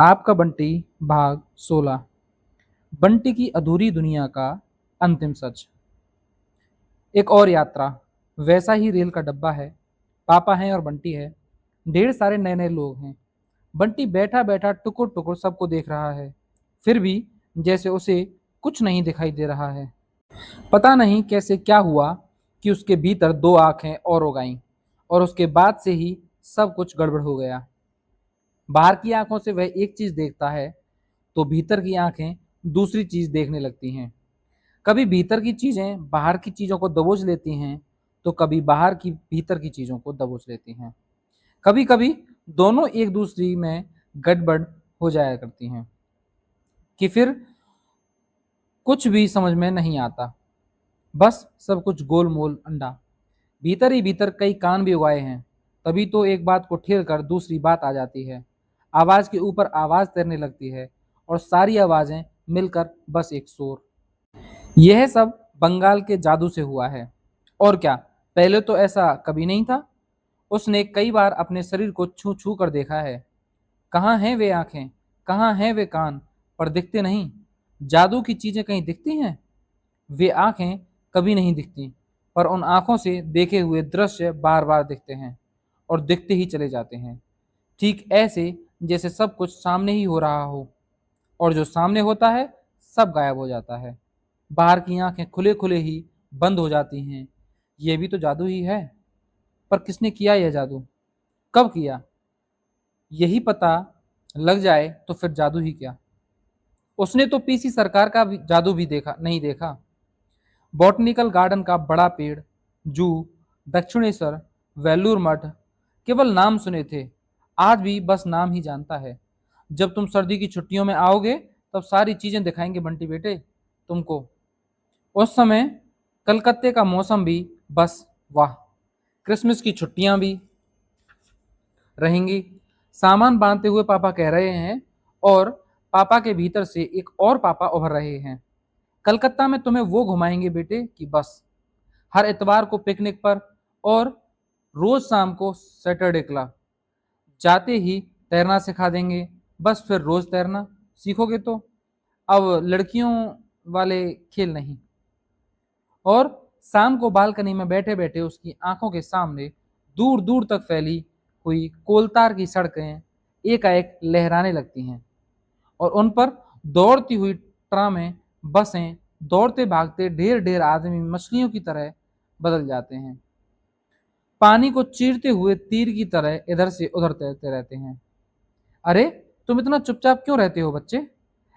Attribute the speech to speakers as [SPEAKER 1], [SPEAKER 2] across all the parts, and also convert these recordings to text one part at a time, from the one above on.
[SPEAKER 1] आपका बंटी भाग 16। बंटी की अधूरी दुनिया का अंतिम सच। एक और यात्रा। वैसा ही रेल का डब्बा है। पापा हैं और बंटी है। ढेर सारे नए नए लोग हैं। बंटी बैठा बैठा टुकुर टुकुर सबको देख रहा है। फिर भी जैसे उसे कुछ नहीं दिखाई दे रहा है। पता नहीं कैसे क्या हुआ कि उसके भीतर दो आंखें और हो गईं और उसके बाद से ही सब कुछ गड़बड़ हो गया। बाहर की आंखों से वह एक चीज देखता है तो भीतर की आंखें दूसरी चीज देखने लगती हैं। कभी भीतर की चीजें बाहर की चीजों को दबोच लेती हैं तो कभी बाहर की भीतर की चीजों को दबोच लेती हैं। कभी कभी दोनों एक दूसरी में गड़बड़ हो जाया करती हैं कि फिर कुछ भी समझ में नहीं आता। बस सब कुछ गोलमोल अंडा। भीतर ही भीतर कई कान भी उगाए हैं। तभी तो एक बात को ठेल कर दूसरी बात आ जाती है। आवाज के ऊपर आवाज तैरने लगती है और सारी आवाजें मिलकर बस एक शोर। यह सब बंगाल के जादू से हुआ है। और क्या, पहले तो ऐसा कभी नहीं था। उसने कई बार अपने शरीर को छू छू कर देखा है। कहाँ हैं वे आंखें, कहाँ हैं वे कान, पर दिखते नहीं। जादू की चीजें कहीं दिखती हैं? वे आंखें कभी नहीं दिखती, पर उन आंखों से देखे हुए दृश्य बार बार दिखते हैं और दिखते ही चले जाते हैं। ठीक ऐसे जैसे सब कुछ सामने ही हो रहा हो और जो सामने होता है सब गायब हो जाता है। बाहर की आंखें खुले खुले ही बंद हो जाती हैं। ये भी तो जादू ही है। पर किसने किया यह जादू, कब किया, यही पता लग जाए तो फिर जादू ही क्या। उसने तो पीसी सरकार का भी जादू भी देखा नहीं देखा। बॉटनिकल गार्डन का बड़ा पेड़, जू, दक्षिणेश्वर, वेलूर मठ केवल नाम सुने थे। आज भी बस नाम ही जानता है। जब तुम सर्दी की छुट्टियों में आओगे तब सारी चीजें दिखाएंगे बंटी बेटे तुमको। उस समय कलकत्ते का मौसम भी बस वाह। क्रिसमस की छुट्टियां भी रहेंगी। सामान बांधते हुए पापा कह रहे हैं और पापा के भीतर से एक और पापा उभर रहे हैं। कलकत्ता में तुम्हें वो घुमाएंगे बेटे कि बस। हर इतवार को पिकनिक पर और रोज शाम को सैटरडे क्लब। जाते ही तैरना सिखा देंगे। बस फिर रोज तैरना सीखोगे तो अब लड़कियों वाले खेल नहीं। और शाम को बालकनी में बैठे बैठे उसकी आंखों के सामने दूर दूर तक फैली हुई कोलतार की सड़कें एकाएक लहराने लगती हैं और उन पर दौड़ती हुई ट्रामें, बसें, दौड़ते भागते ढेर ढेर आदमी मछलियों की तरह बदल जाते हैं। पानी को चीरते हुए तीर की तरह इधर से उधर तैरते रहते हैं। अरे, तुम इतना चुपचाप क्यों रहते हो बच्चे?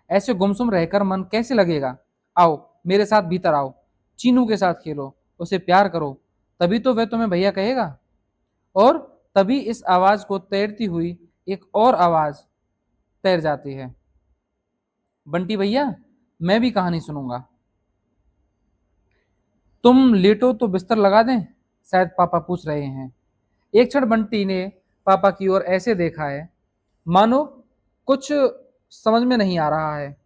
[SPEAKER 1] ऐसे गुमसुम रहकर मन कैसे लगेगा? आओ मेरे साथ भीतर आओ। चीनू के साथ खेलो, उसे प्यार करो, तभी तो वह तुम्हें भैया कहेगा। और तभी इस आवाज को तैरती हुई एक और आवाज तैर जाती है। बंटी भैया, मैं भी कहानी सुनूंगा। तुम लेटो तो बिस्तर लगा दें, शायद पापा पूछ रहे हैं। एक क्षण बंटी ने पापा की ओर ऐसे देखा है मानो कुछ समझ में नहीं आ रहा है।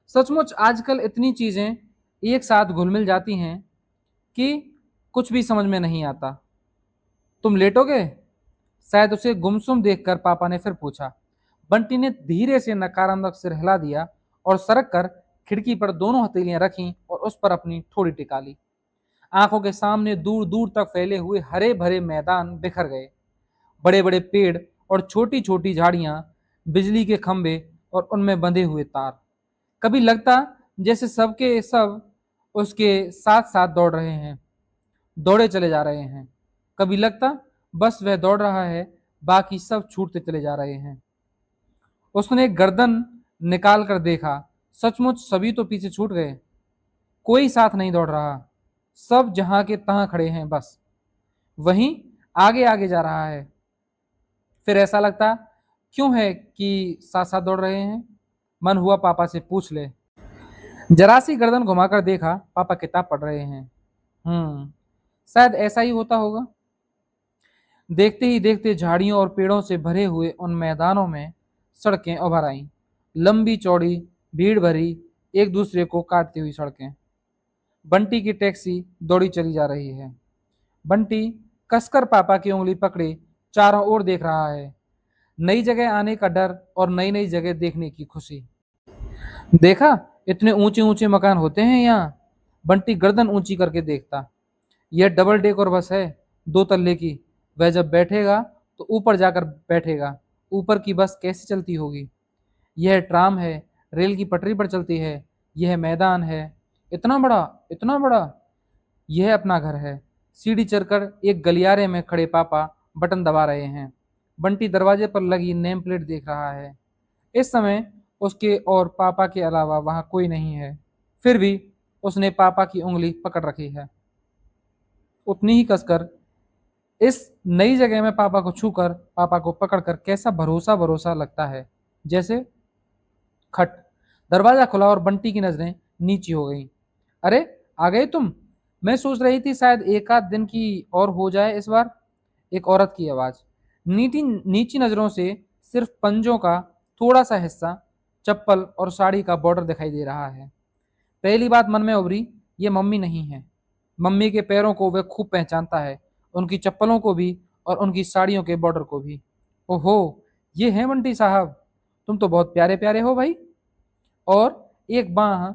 [SPEAKER 1] सचमुच आजकल इतनी चीजें एक साथ घुल-मिल जाती हैं कि कुछ भी समझ में नहीं आता। तुम लेटोगे? शायद उसे गुमसुम देखकर पापा ने फिर पूछा। बंटी ने धीरे से नकारात्मक सिर हिला दिया और सरक कर खिड़की पर दोनों हथेलियां रखीं और उस पर अपनी ठोड़ी टिका ली। आंखों के सामने दूर दूर तक फैले हुए हरे भरे मैदान बिखर गए। बड़े बड़े पेड़ और छोटी छोटी झाड़ियां, बिजली के खंभे और उनमें बंधे हुए तार। कभी लगता जैसे सबके सब उसके साथ साथ दौड़ रहे हैं, दौड़े चले जा रहे हैं। कभी लगता बस वह दौड़ रहा है, बाकी सब छूटते चले जा रहे हैं। उसने गर्दन निकाल कर देखा। सचमुच सभी तो पीछे छूट गए। कोई साथ नहीं दौड़ रहा। सब जहां के तहां खड़े हैं बस। वहीं आगे आगे जा रहा है। फिर ऐसा लगता क्यों है कि साथ साथ दौड़ रहे हैं? मन हुआ पापा से पूछ ले। जरा सी गर्दन घुमाकर देखा, पापा किताब पढ़ रहे हैं। शायद ऐसा ही होता होगा। देखते ही देखते झाड़ियों और पेड़ों से भरे हुए उन मैदानों में सड़कें उभर आईं। लंबी चौड़ी, भीड़ भरी, एक दूसरे को काटती हुई सड़कें। बंटी की टैक्सी दौड़ी चली जा रही है। बंटी कसकर पापा की उंगली पकड़े चारों ओर देख रहा है। नई जगह आने का डर और नई नई जगह देखने की खुशी। देखा, इतने ऊंचे ऊंचे मकान होते हैं यहाँ। बंटी गर्दन ऊंची करके देखता। यह डबल डेकर बस है, 2 तल्ले की। वह जब बैठेगा तो ऊपर जाकर बैठेगा। ऊपर की बस कैसे चलती होगी। यह ट्राम है, रेल की पटरी पर चलती है। यह मैदान है, इतना बड़ा, इतना बड़ा। यह अपना घर है। सीढ़ी चढ़कर एक गलियारे में खड़े पापा बटन दबा रहे हैं। बंटी दरवाजे पर लगी नेम प्लेट देख रहा है। इस समय उसके और पापा के अलावा वहां कोई नहीं है। फिर भी उसने पापा की उंगली पकड़ रखी है, उतनी ही कसकर। इस नई जगह में पापा को छूकर, पापा को पकड़कर कैसा भरोसा भरोसा लगता है। जैसे खट, दरवाजा खुला और बंटी की नजरें नीची हो गईं। अरे, आ गए तुम। मैं सोच रही थी शायद एक आध दिन की और हो जाए इस बार। एक औरत की आवाज। नीची नीची नजरों से सिर्फ पंजों का थोड़ा सा हिस्सा, चप्पल और साड़ी का बॉर्डर दिखाई दे रहा है। पहली बात मन में उभरी, ये मम्मी नहीं है। मम्मी के पैरों को वह खूब पहचानता है, उनकी चप्पलों को भी और उनकी साड़ियों के बॉर्डर को भी। ओहो, ये है बंटी साहब। तुम तो बहुत प्यारे प्यारे हो भाई। और एक बाह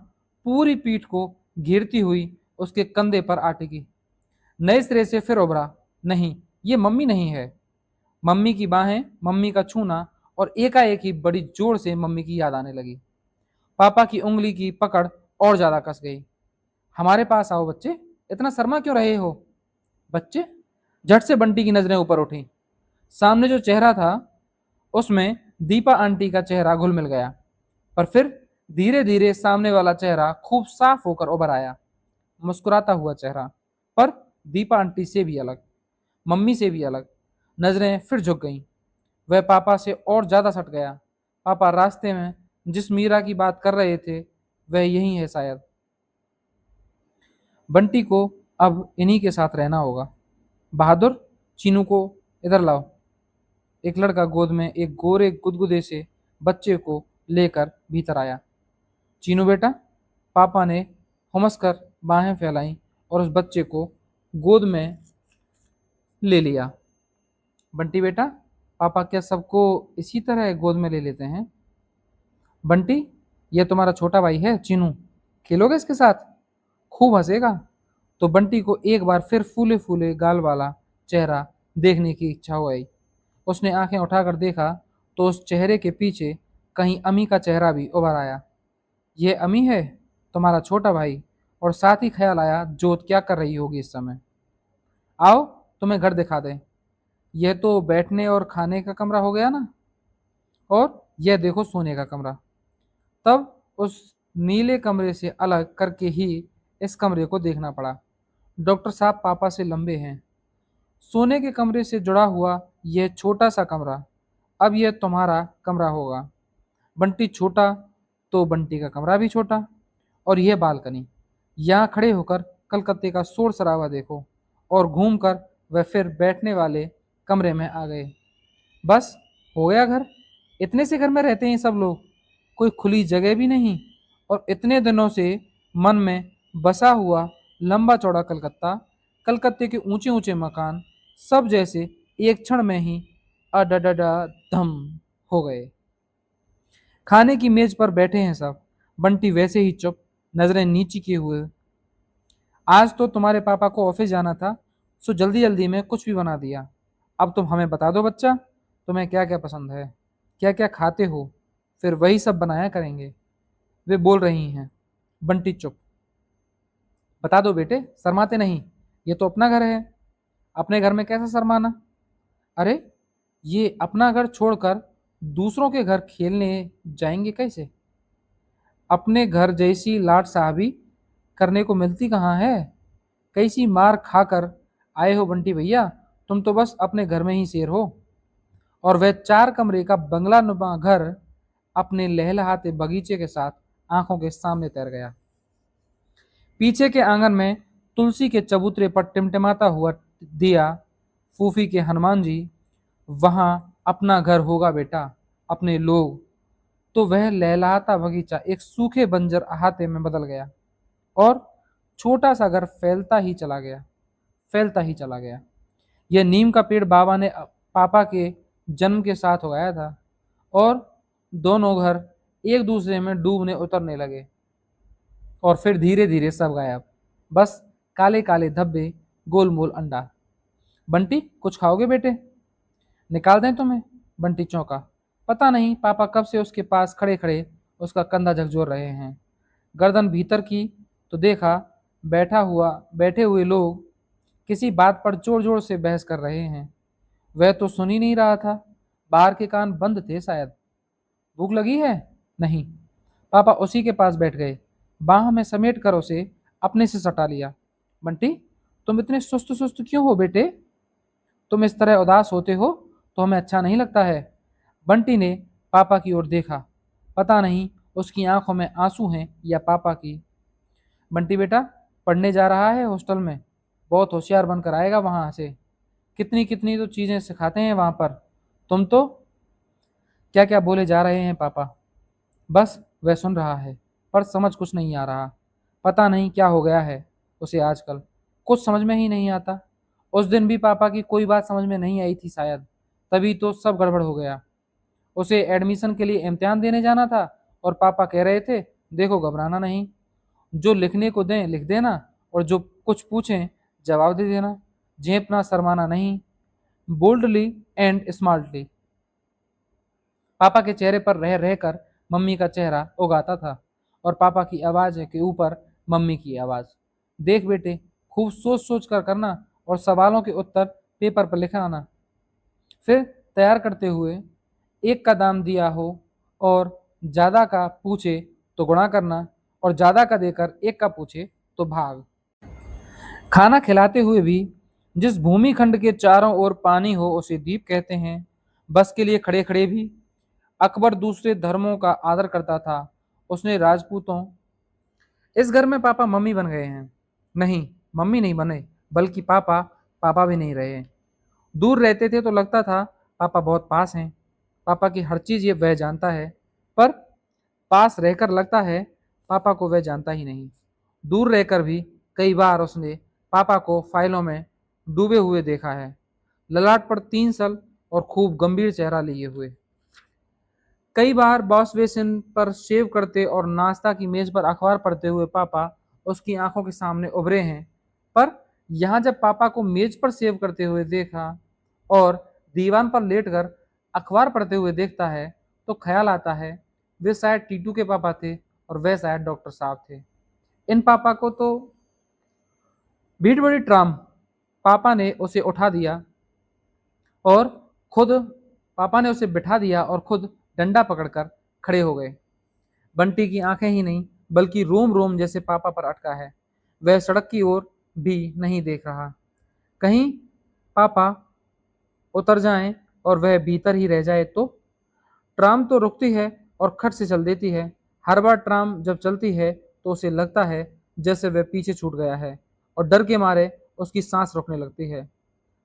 [SPEAKER 1] पूरी पीठ को घेरती हुई उसके कंधे पर आ टिकी। नए सिरे से फिर उभरा, नहीं, ये मम्मी नहीं है। मम्मी की बाहें, मम्मी का छूना, और एकाएक ही बड़ी जोर से मम्मी की याद आने लगी। पापा की उंगली की पकड़ और ज्यादा कस गई। हमारे पास आओ बच्चे, इतना शर्मा क्यों रहे हो। बच्चे। झट से बंटी की नजरें ऊपर उठी। सामने जो चेहरा था उसमें दीपा आंटी का चेहरा घुल मिल गया। पर फिर धीरे धीरे सामने वाला चेहरा खूब साफ होकर उभर आया। मुस्कुराता हुआ चेहरा, पर दीपा आंटी से भी अलग, मम्मी से भी अलग। नजरें फिर झुक गईं। वह पापा से और ज्यादा सट गया। पापा रास्ते में जिस मीरा की बात कर रहे थे वह यही है शायद। बंटी को अब इन्हीं के साथ रहना होगा। बहादुर, चीनू को इधर लाओ। एक लड़का गोद में एक गोरे गुदगुदे से बच्चे को लेकर भीतर आया। चीनू बेटा। पापा ने हुमस कर बाहें फैलाई और उस बच्चे को गोद में ले लिया। बंटी बेटा, पापा क्या सबको इसी तरह गोद में ले लेते हैं। बंटी, यह तुम्हारा छोटा भाई है चीनू, खेलोगे इसके साथ, खूब हंसेगा। तो बंटी को एक बार फिर फूले फूले गाल वाला चेहरा देखने की इच्छा हो गई। उसने आंखें उठाकर देखा तो उस चेहरे के पीछे कहीं अमी का चेहरा भी उभर आया। यह अमी है, तुम्हारा छोटा भाई। और साथ ही ख्याल आया जोत क्या कर रही होगी इस समय। आओ, तुम्हें घर दिखा दें। यह तो बैठने और खाने का कमरा हो गया ना, और यह देखो सोने का कमरा। तब उस नीले कमरे से अलग करके ही इस कमरे को देखना पड़ा। डॉक्टर साहब पापा से लंबे हैं। सोने के कमरे से जुड़ा हुआ यह छोटा सा कमरा अब यह तुम्हारा कमरा होगा। बंटी छोटा तो बंटी का कमरा भी छोटा। और यह बालकनी। यहाँ खड़े होकर कलकत्ते का शोर शराबा देखो। और घूमकर वह फिर बैठने वाले कमरे में आ गए। बस हो गया घर। इतने से घर में रहते हैं सब लोग, कोई खुली जगह भी नहीं। और इतने दिनों से मन में बसा हुआ लंबा चौड़ा कलकत्ता, कलकत्ते के ऊंचे ऊंचे मकान, सब जैसे एक क्षण में ही अडडडा धम हो गए। खाने की मेज पर बैठे हैं सब। बंटी वैसे ही चुप, नजरें नीची किए हुए। आज तो तुम्हारे पापा को ऑफिस जाना था, सो जल्दी जल्दी में कुछ भी बना दिया। अब तुम हमें बता दो बच्चा, तुम्हें क्या क्या पसंद है, क्या क्या खाते हो, फिर वही सब बनाया करेंगे। वे बोल रही हैं। बंटी चुप। बता दो बेटे, शर्माते नहीं। ये तो अपना घर है, अपने घर में कैसा शर्माना। अरे, ये अपना घर छोड़कर दूसरों के घर खेलने जाएंगे कैसे। अपने घर जैसी लाड साहबी करने को मिलती कहाँ है। कैसी मार खाकर आए हो बंटी भैया, तुम तो बस अपने घर में ही शेर हो। और वह 4 कमरे का बंगला नुमा घर अपने लहलहाते बगीचे के साथ आंखों के सामने तैर गया। पीछे के आंगन में तुलसी के चबूतरे पर टिमटिमाता हुआ दिया, फूफी के हनुमान जी। वहां अपना घर होगा बेटा, अपने लोग। तो वह लहलहाता बगीचा एक सूखे बंजर अहाते में बदल गया। और छोटा सा घर फैलता ही चला गया, फैलता ही चला गया। यह नीम का पेड़ बाबा ने पापा के जन्म के साथ हो गया था और दोनों घर एक दूसरे में डूबने उतरने लगे और फिर धीरे धीरे सब गायब। बस काले काले धब्बे, गोलमोल अंडा। बंटी, कुछ खाओगे बेटे? निकाल दें तुम्हें? बंटी चौंका। पता नहीं पापा कब से उसके पास खड़े खड़े उसका कंधा झकझोर रहे हैं। गर्दन भीतर की तो देखा, बैठे हुए लोग किसी बात पर जोर जोर से बहस कर रहे हैं। वह तो सुन ही नहीं रहा था, बाहर के कान बंद थे शायद। भूख लगी है? नहीं। पापा उसी के पास बैठ गए, बाह में समेट कर उसे अपने से सटा लिया। बंटी, तुम इतने सुस्त सुस्त क्यों हो बेटे? तुम इस तरह उदास होते हो तो हमें अच्छा नहीं लगता है। बंटी ने पापा की ओर देखा। पता नहीं उसकी आंखों में आंसू हैं या पापा की। बंटी बेटा, पढ़ने जा रहा है हॉस्टल में, बहुत होशियार बनकर आएगा वहां से। कितनी कितनी तो चीजें सिखाते हैं वहां पर। तुम तो क्या क्या बोले जा रहे हैं पापा। बस वह सुन रहा है पर समझ कुछ नहीं आ रहा। पता नहीं क्या हो गया है उसे आजकल, कुछ समझ में ही नहीं आता। उस दिन भी पापा की कोई बात समझ में नहीं आई थी शायद, तभी तो सब गड़बड़ हो गया। उसे एडमिशन के लिए इम्तिहान देने जाना था और पापा कह रहे थे, देखो घबराना नहीं, जो लिखने को दें लिख देना और जो कुछ पूछें जवाब दे देना, झेपना शर्माना नहीं, बोल्डली एंड स्मार्टली। पापा के चेहरे पर रह रहकर मम्मी का चेहरा उगाता था और पापा की आवाज के ऊपर मम्मी की आवाज। देख बेटे, खूब सोच सोच कर करना और सवालों के उत्तर पेपर पर लिखाना। फिर तैयार करते हुए एक का दाम दिया हो और ज्यादा का पूछे तो गुणा करना और ज्यादा का देकर एक का पूछे तो भाग। खाना खिलाते हुए भी जिस भूमि खंड के चारों ओर पानी हो उसे द्वीप कहते हैं। बस के लिए खड़े खड़े भी अकबर दूसरे धर्मों का आदर करता था। उसने राजपूतों। इस घर में पापा मम्मी बन गए हैं। नहीं, मम्मी नहीं बने, बल्कि पापा पापा भी नहीं रहे। दूर रहते थे तो लगता था पापा बहुत पास हैं, पापा की हर चीज़ ये वह जानता है, पर पास रहकर लगता है पापा को वह जानता ही नहीं। दूर रहकर भी कई बार उसने पापा को फाइलों में डूबे हुए देखा है, ललाट पर 3 सल और खूब गंभीर चेहरा लिए हुए। कई बार वॉश बेसिन पर शेव करते और नाश्ता की मेज पर अखबार पढ़ते हुए पापा उसकी आंखों के सामने उभरे हैं। पर यहाँ जब पापा को मेज पर सेव करते हुए देखा और दीवान पर लेटकर अखबार पढ़ते हुए देखता है तो ख्याल आता है वे शायद टीटू के पापा थे और वे शायद डॉक्टर साहब थे। इन पापा को तो भीड़ बड़ी ट्राम। पापा ने उसे उठा दिया और खुद पापा ने उसे बिठा दिया और खुद डंडा पकड़कर खड़े हो गए। बंटी की आंखें ही नहीं बल्कि रोम रोम जैसे पापा पर अटका है। वह सड़क की ओर भी नहीं देख रहा, कहीं पापा उतर जाएं और वह भीतर ही रह जाए तो। ट्राम तो रुकती है और खट से चल देती है। हर बार ट्राम जब चलती है तो उसे लगता है जैसे वह पीछे छूट गया है और डर के मारे उसकी सांस रुकने लगती है।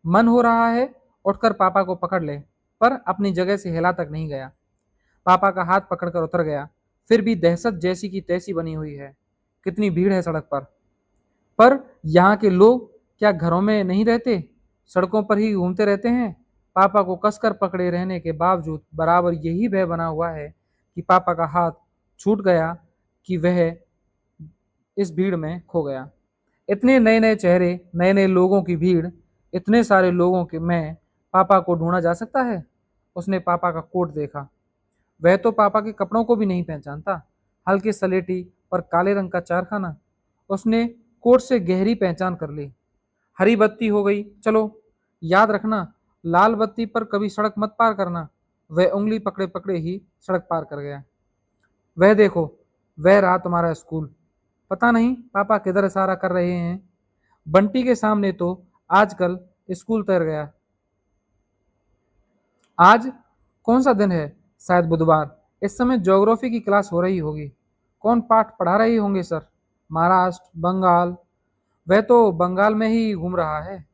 [SPEAKER 1] मन हो रहा है उठकर पापा को पकड़ ले, पर अपनी जगह से हिला तक नहीं गया। पापा का हाथ पकड़कर उतर गया, फिर भी दहशत जैसी की तैसी बनी हुई है। कितनी भीड़ है सड़क पर यहाँ के लोग क्या घरों में नहीं रहते, सड़कों पर ही घूमते रहते हैं। पापा को कसकर पकड़े रहने के बावजूद बराबर यही भय बना हुआ है कि पापा का हाथ छूट गया, कि वह इस भीड़ में खो गया। इतने नए नए चेहरे, नए नए लोगों की भीड़, इतने सारे लोगों के में पापा को ढूंढा जा सकता है। उसने पापा का कोट देखा, वह तो पापा के कपड़ों को भी नहीं पहचानता। हल्के सलेटी पर काले रंग का चारखाना। उसने कोट से गहरी पहचान कर ली। हरी बत्ती हो गई, चलो याद रखना, लाल बत्ती पर कभी सड़क मत पार करना। वह उंगली पकड़े पकड़े ही सड़क पार कर गया। वह देखो, वह रहा तुम्हारा स्कूल। पता नहीं पापा किधर इशारा कर रहे हैं। बंटी के सामने तो आजकल स्कूल तैर गया। आज कौन सा दिन है? शायद बुधवार। इस समय ज्योग्राफी की क्लास हो रही होगी। कौन पाठ पढ़ा रही होंगे सर? महाराष्ट्र, बंगाल। वह तो बंगाल में ही घूम रहा है।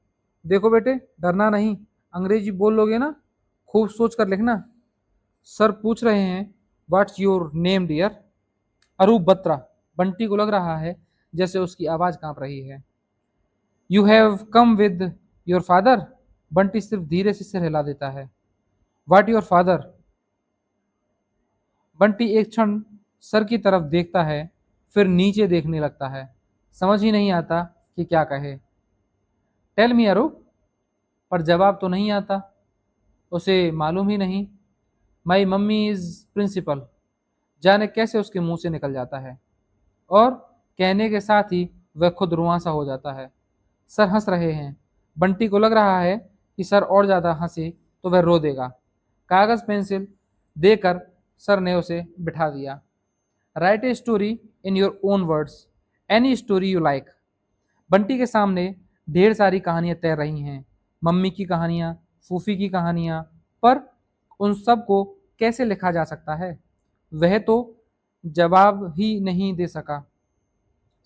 [SPEAKER 1] देखो बेटे, डरना नहीं, अंग्रेजी बोल लोगे ना, खूब सोच कर लिखना। सर पूछ रहे हैं, व्हाट्स योर नेम डियर? अरूप बत्रा। बंटी को लग रहा है जैसे उसकी आवाज कांप रही है। You have come with your father? Bunty सिर्फ धीरे से सिर हिला देता है। What your father? बंटी एक क्षण सर की तरफ देखता है, फिर नीचे देखने लगता है। समझ ही नहीं आता कि क्या कहे। टेल मी अरूप, पर जवाब तो नहीं आता। उसे मालूम ही नहीं। माई मम्मी इज प्रिंसिपल, जाने कैसे उसके मुंह से निकल जाता है, और कहने के साथ ही वह खुद रुआंसा हो जाता है। सर हंस रहे हैं। बंटी को लग रहा है कि सर और ज्यादा हंसे तो वह रो देगा। कागज पेंसिल देकर सर ने उसे बिठा दिया। Right a story in your own words, any story you like. Bunty के सामने ढेर सारी कहानियां तैर रही हैं। मम्मी की कहानियां, फूफी की कहानियां, पर उन सब को कैसे लिखा जा सकता है? वह तो जवाब ही नहीं दे सका।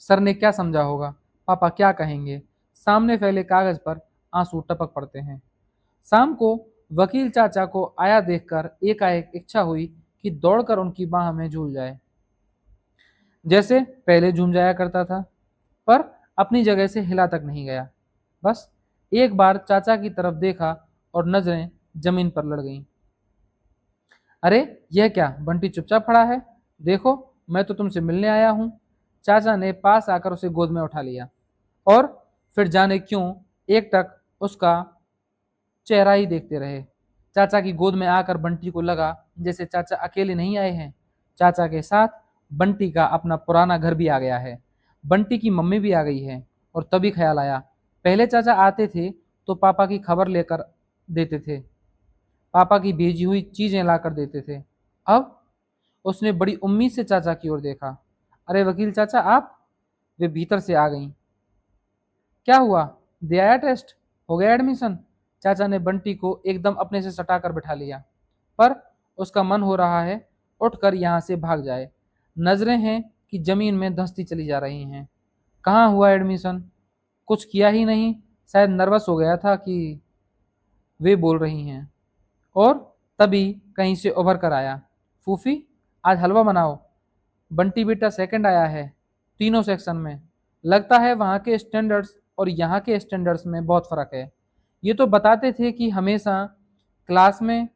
[SPEAKER 1] सर ने क्या समझा होगा? पापा क्या कहेंगे? सामने फैले कागज पर आंसू टपक पड़ते हैं। शाम को वकील चाचा को आया देखकर एकाएक इच्छा हुई कि दौड़कर उनकी बाह में झूल जाए, जैसे पहले झूम जाया करता था, पर अपनी जगह से हिला तक नहीं गया। बस एक बार चाचा की तरफ देखा और नजरें जमीन पर लड़ गईं। अरे यह क्या, बंटी चुपचाप खड़ा है? देखो, मैं तो तुमसे मिलने आया हूँ। चाचा ने पास आकर उसे गोद में उठा लिया, और फिर जाने क्यों एकटक उसका चेहरा ही देखते रहे। चाचा की गोद में आकर बंटी को लगा जैसे चाचा अकेले नहीं आए हैं, चाचा के साथ बंटी का अपना पुराना घर भी आ गया है। बंटी की मम्मी भी आ गई है। और तभी ख्याल आया, पहले चाचा आते थे तो पापा की खबर लेकर देते थे, पापा की भेजी हुई चीजें लाकर देते थे। अब उसने बड़ी उम्मीद से चाचा की ओर देखा। अरे वकील चाचा आप? वे भीतर से आ गईं। क्या हुआ? दे आया टेस्ट? हो गया एडमिशन? चाचा ने बंटी को एकदम अपने से सटाकर बिठा लिया, पर उसका मन हो रहा है उठकर यहाँ से भाग जाए। नजरें हैं कि जमीन में धंसती चली जा रही हैं। कहाँ हुआ एडमिशन? कुछ किया ही नहीं, शायद नर्वस हो गया था कि वे बोल रही हैं। और तभी कहीं से उभर कर आया, फूफी आज हलवा बनाओ। बंटी बेटा सेकंड आया है तीनों सेक्शन में। लगता है वहाँ के स्टैंडर्ड्स और यहाँ के स्टैंडर्ड्स में बहुत फ़र्क है। ये तो बताते थे कि हमेशा क्लास में,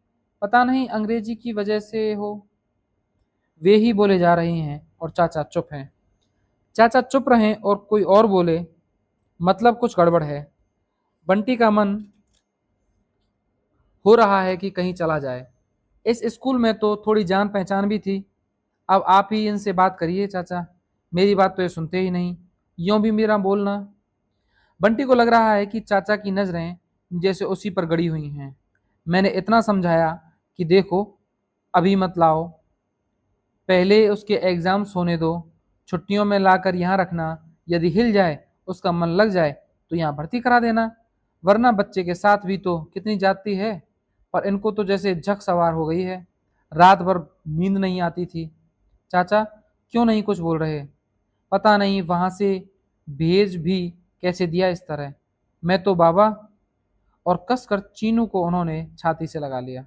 [SPEAKER 1] पता नहीं अंग्रेजी की वजह से हो, वे ही बोले जा रहे हैं और चाचा चुप हैं। चाचा चुप रहें और कोई और बोले, मतलब कुछ गड़बड़ है। बंटी का मन हो रहा है कि कहीं चला जाए। इस स्कूल में तो थोड़ी जान पहचान भी थी। अब आप ही इनसे बात करिए चाचा, मेरी बात तो ये सुनते ही नहीं, यूं भी मेरा बोलना। बंटी को लग रहा है कि चाचा की नजरें जैसे उसी पर गड़ी हुई हैं। मैंने इतना समझाया कि देखो, अभी मत लाओ, पहले उसके एग्जाम्स होने दो, छुट्टियों में लाकर यहाँ रखना। यदि हिल जाए, उसका मन लग जाए तो यहाँ भर्ती करा देना, वरना बच्चे के साथ भी तो कितनी जाती है। पर इनको तो जैसे झक सवार हो गई है। रात भर नींद नहीं आती थी। चाचा क्यों नहीं कुछ बोल रहे? पता नहीं वहां से भेज भी कैसे दिया इस तरह। मैं तो बाबा, और कसकर चीनू को उन्होंने छाती से लगा लिया।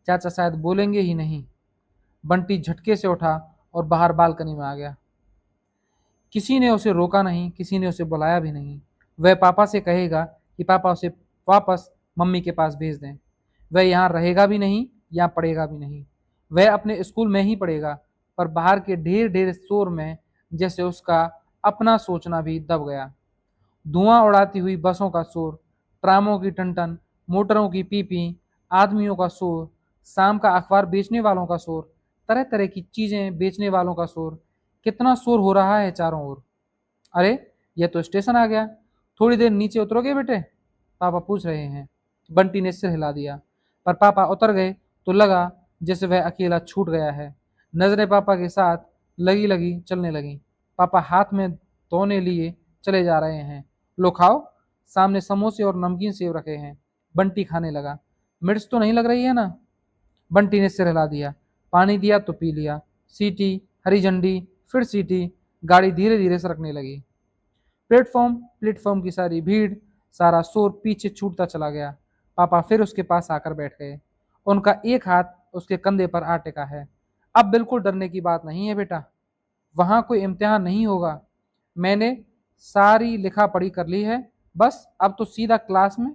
[SPEAKER 1] चाचा शायद बोलेंगे ही नहीं। बंटी झटके से उठा और बाहर बालकनी में आ गया। किसी ने उसे रोका नहीं, किसी ने उसे बुलाया भी नहीं। वह पापा से कहेगा कि पापा उसे वापस मम्मी के पास भेज दें। वह यहाँ रहेगा भी नहीं, यहाँ पढ़ेगा भी नहीं। वह अपने स्कूल में ही पढ़ेगा, पर बाहर के ढेर ढेर शोर में जैसे उसका अपना सोचना भी दब गया। धुआं उड़ाती हुई बसों का शोर, ट्रामों की टनटन, मोटरों की पीपी, आदमियों का शोर, शाम का अखबार बेचने वालों का शोर, तरह तरह की चीजें बेचने वालों का शोर। कितना शोर हो रहा है चारों ओर। अरे यह तो स्टेशन आ गया। थोड़ी देर नीचे उतरोगे बेटे? पापा पूछ रहे हैं। बंटी ने सिर हिला दिया, पर पापा उतर गए तो लगा जैसे वह अकेला छूट गया है। नजरें पापा के साथ लगी लगी चलने लगी। पापा हाथ में धोने लिए चले जा रहे हैं। लो खाओ। सामने समोसे और नमकीन सेव रखे हैं। बंटी खाने लगा। मिर्च तो नहीं लग रही है ना? बंटी ने सिर हिला दिया। पानी दिया तो पी लिया। सीटी, हरी झंडी, फिर सीटी। गाड़ी धीरे धीरे सरकने लगी। प्लेटफॉर्म प्लेटफॉर्म की सारी भीड़, सारा शोर पीछे छूटता चला गया। पापा फिर उसके पास आकर बैठ गए। उनका एक हाथ उसके कंधे पर आ टिका है। अब बिल्कुल डरने की बात नहीं है बेटा। वहां कोई इम्तिहान नहीं होगा। मैंने सारी लिखा पढ़ी कर ली है, बस अब तो सीधा क्लास में।